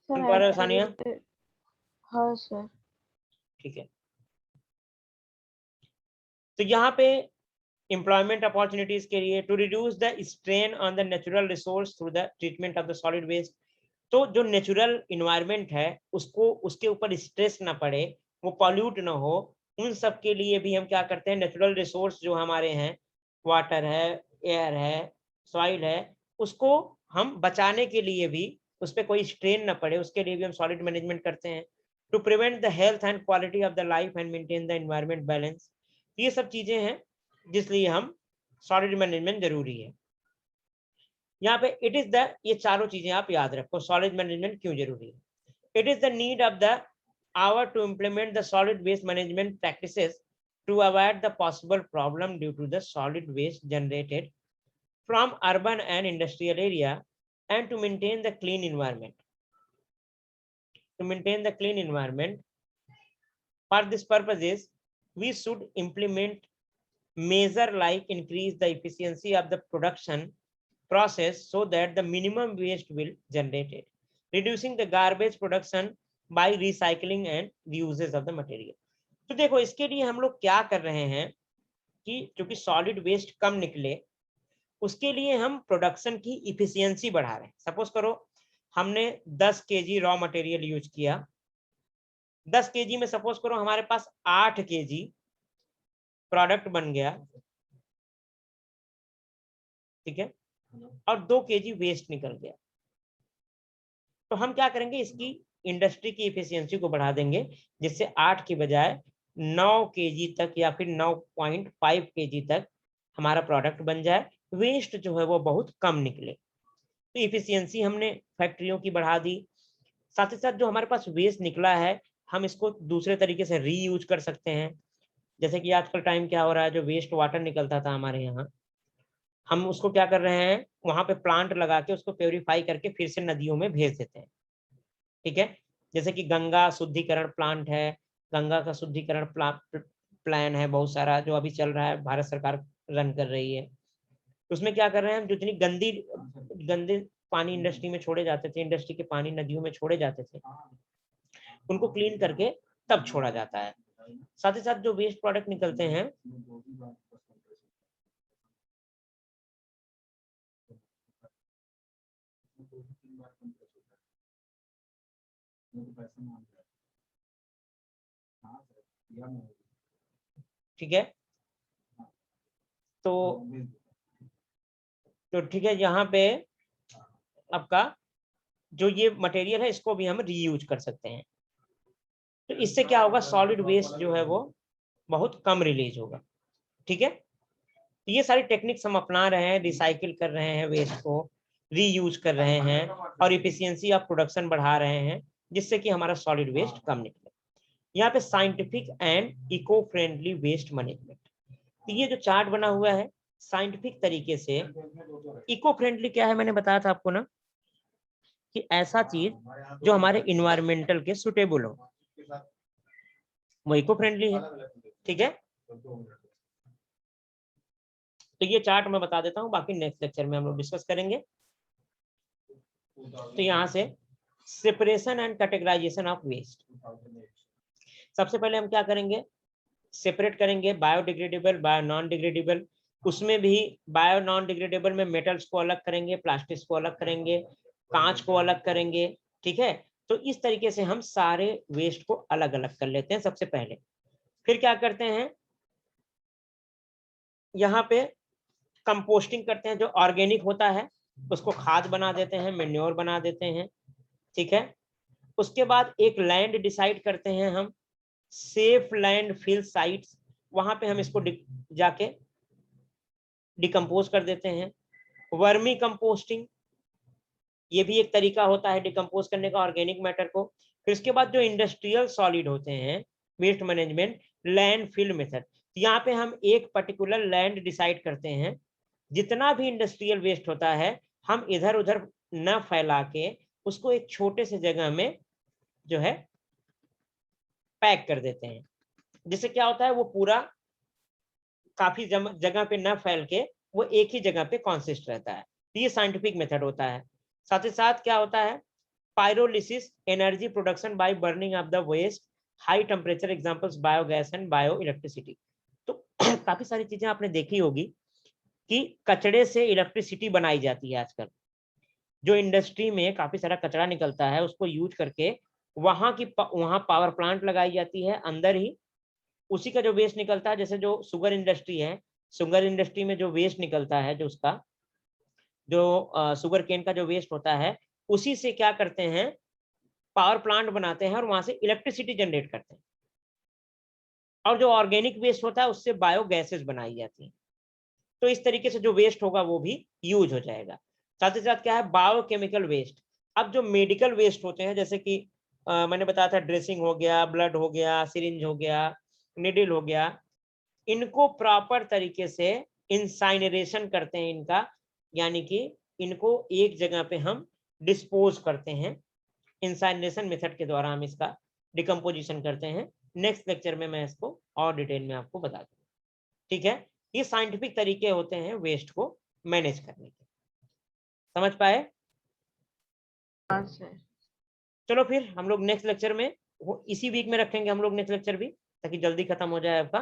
सुन पा रहे हो सानिया?
हाँ सर।
ठीक है, तो यहाँ पे एम्प्लॉयमेंट अपॉर्चुनिटीज के लिए to reduce the strain on the natural resource through the treatment of the solid waste. तो जो नेचुरल इन्वायरमेंट है उसको, उसके ऊपर स्ट्रेस ना पड़े, वो पॉल्यूट ना हो, उन सब के लिए भी हम क्या करते हैं, नेचुरल रिसोर्स जो हमारे हैं, वाटर है, एयर है, सॉइल है, उसको हम बचाने के लिए भी, उस पर कोई स्ट्रेन ना पड़े, उसके लिए भी हम सॉलिड मैनेजमेंट करते हैं। To prevent the health and quality of the life and maintain the environment balance. ये सब चीजें हैं जिसलिए हम सॉलिड मैनेजमेंट जरूरी है। यहाँ पे इट इज द, ये चारों चीजें आप याद रखो, सॉलिड मैनेजमेंट क्यों जरूरी है। It is the need of the hour to implement the solid waste management practices to avoid the possible problem due to the solid waste generated from urban and industrial area and to maintain the clean environment. To maintain the clean environment, for this purposes, we should implement measure like increase the efficiency of the production process so that the minimum waste will generated, reducing the garbage production by recycling and reuses of the material. तो देखो इसके लिए हम लोग क्या कर रहे हैं कि क्योंकि सॉलिड वेस्ट कम निकले, उसके लिए हम प्रोडक्शन की इफिशियंसी बढ़ा रहे हैं। सपोज करो हमने 10 केजी रॉ मटेरियल यूज किया, 10 केजी में सपोज करो हमारे पास 8 केजी प्रोडक्ट बन गया, ठीक है, और 2 केजी वेस्ट निकल गया, तो हम क्या करेंगे, इसकी इंडस्ट्री की इफिशियंसी को बढ़ा देंगे, जिससे 8 की बजाय 9 केजी तक या फिर 9.5 केजी तक हमारा प्रोडक्ट बन जाए, वेस्ट जो है वो बहुत कम निकले। तो इफिशियंसी हमने फैक्ट्रियों की बढ़ा दी। साथ ही साथ जो हमारे पास वेस्ट निकला है हम इसको दूसरे तरीके से रीयूज कर सकते हैं। जैसे कि आजकल टाइम क्या हो रहा है, जो वेस्ट वाटर निकलता था हमारे यहाँ, हम उसको क्या कर रहे हैं, वहां पे प्लांट लगा के उसको प्योरीफाई करके फिर से नदियों में भेज देते हैं, ठीक है। जैसे कि गंगा शुद्धिकरण प्लांट है, गंगा का शुद्धिकरण प्लान है बहुत सारा जो अभी चल रहा है, भारत सरकार रन कर रही है। उसमें क्या कर रहे हैं हम, जितनी गंदे पानी इंडस्ट्री में छोड़े जाते थे, इंडस्ट्री के पानी नदियों में छोड़े जाते थे, उनको क्लीन करके तब छोड़ा जाता है। साथ ही साथ जो वेस्ट प्रोडक्ट निकलते हैं, ठीक है, तो ठीक है, यहाँ पे आपका जो ये मटेरियल है इसको भी हम रीयूज कर सकते हैं। तो इससे क्या होगा, सॉलिड वेस्ट जो है वो बहुत कम रिलीज होगा, ठीक है। तो ये सारी टेक्निक्स हम अपना रहे हैं, रिसाइकिल कर रहे हैं, वेस्ट को रीयूज कर रहे हैं और इफिशियंसी ऑफ प्रोडक्शन बढ़ा रहे हैं, जिससे कि हमारा सॉलिड वेस्ट कम निकले। यहाँ पे scientific and eco friendly waste management, तो ये जो चार्ट बना हुआ है साइंटिफिक तरीके से, इको फ्रेंडली क्या है मैंने बताया था आपको ना, कि ऐसा चीज जो हमारे इन्वायरमेंटल के सुटेबल हो, वो इको फ्रेंडली है, ठीक है। तो ये चार्ट मैं बता देता हूँ, बाकी नेक्स्ट लेक्चर में हम लोग डिस्कस करेंगे। तो यहाँ से separation and categorisation of waste, सबसे पहले हम क्या करेंगे, सेपरेट करेंगे बायोडिग्रेडेबल, बायो नॉन डिग्रेडेबल। उसमें भी बायो नॉन डिग्रेडेबल में मेटल्स को अलग करेंगे, प्लास्टिक्स को अलग करेंगे, कांच को अलग करेंगे, ठीक है। तो इस तरीके से हम सारे वेस्ट को अलग अलग कर लेते हैं सबसे पहले। फिर क्या करते हैं, यहाँ पे कंपोस्टिंग करते हैं, जो ऑर्गेनिक होता है उसको खाद बना देते हैं, मेन्योर बना देते हैं, ठीक है। उसके बाद एक लैंड डिसाइड करते हैं हम, सेफ लैंड फिल साइट्स, वहां पे हम इसको जाके डिकम्पोज कर देते हैं। वर्मी कंपोस्टिंग, ये भी एक तरीका होता है डिकम्पोज करने का ऑर्गेनिक मैटर को। फिर उसके बाद जो इंडस्ट्रियल सॉलिड होते हैं, waste management, landfill method, यहाँ पे हम एक पर्टिकुलर लैंड डिसाइड करते हैं, जितना भी इंडस्ट्रियल वेस्ट होता है हम इधर उधर न फैला के उसको एक छोटे से जगह में जो है पैक कर देते हैं, जिससे क्या होता है वो पूरा काफी जगह पे न फैल के वो एक ही जगह पे कॉन्सिस्ट रहता है। तो ये साइंटिफिक मेथड होता है। साथ ही साथ क्या होता है, pyrolysis, energy production by burning of the waste, high temperature examples biogas and bioelectricity। तो काफी सारी चीजें आपने देखी होगी कि कचड़े से इलेक्ट्रिसिटी बनाई जाती है आजकल। जो इंडस्ट्री में काफी सारा कचरा निकलता है उसको यूज करके वहां पावर प्लांट लगाई जाती है अंदर ही। उसी का जो वेस्ट निकलता है, जैसे जो शुगर इंडस्ट्री है, शुगर इंडस्ट्री में जो वेस्ट निकलता है, जो उसका जो शुगर केन का जो वेस्ट होता है, उसी से क्या करते हैं, पावर प्लांट बनाते हैं और वहां से इलेक्ट्रिसिटी जनरेट करते हैं। और जो ऑर्गेनिक वेस्ट होता है उससे बायोगैसेस बनाई जाती हैं। तो इस तरीके से जो वेस्ट होगा वो भी यूज हो जाएगा। साथ ही साथ क्या है, बायोकेमिकल वेस्ट। अब जो मेडिकल वेस्ट होते हैं, जैसे कि मैंने बताया था ड्रेसिंग हो गया, ब्लड हो गया, सिरिंज हो गया, निडल हो गया, इनको प्रॉपर तरीके से इंसाइनरेशन करते हैं इनका, यानी कि इनको एक जगह पे हम डिस्पोज करते हैं। इंसाइनरेशन मेथड के द्वारा हम इसका डिकम्पोजिशन करते हैं। नेक्स्ट लेक्चर में मैं इसको और डिटेल में आपको बता दूंगा। ठीक है, ये साइंटिफिक तरीके होते हैं वेस्ट को मैनेज करने के। समझ पाए?
हाँ सर।
चलो फिर हम लोग नेक्स्ट लेक्चर में इसी वीक में रखेंगे हम लोग नेक्स्ट लेक्चर भी, ताकि जल्दी खत्म हो जाए आपका।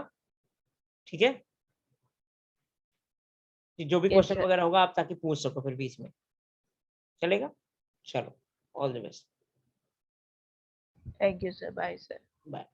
ठीक है, जो भी
यस
क्वेश्चन
सर।
वगैरह होगा आप ताकि पूछ सको फिर बीच में। चलेगा? चलो, all the best.
Thank you sir. Bye sir.
Bye.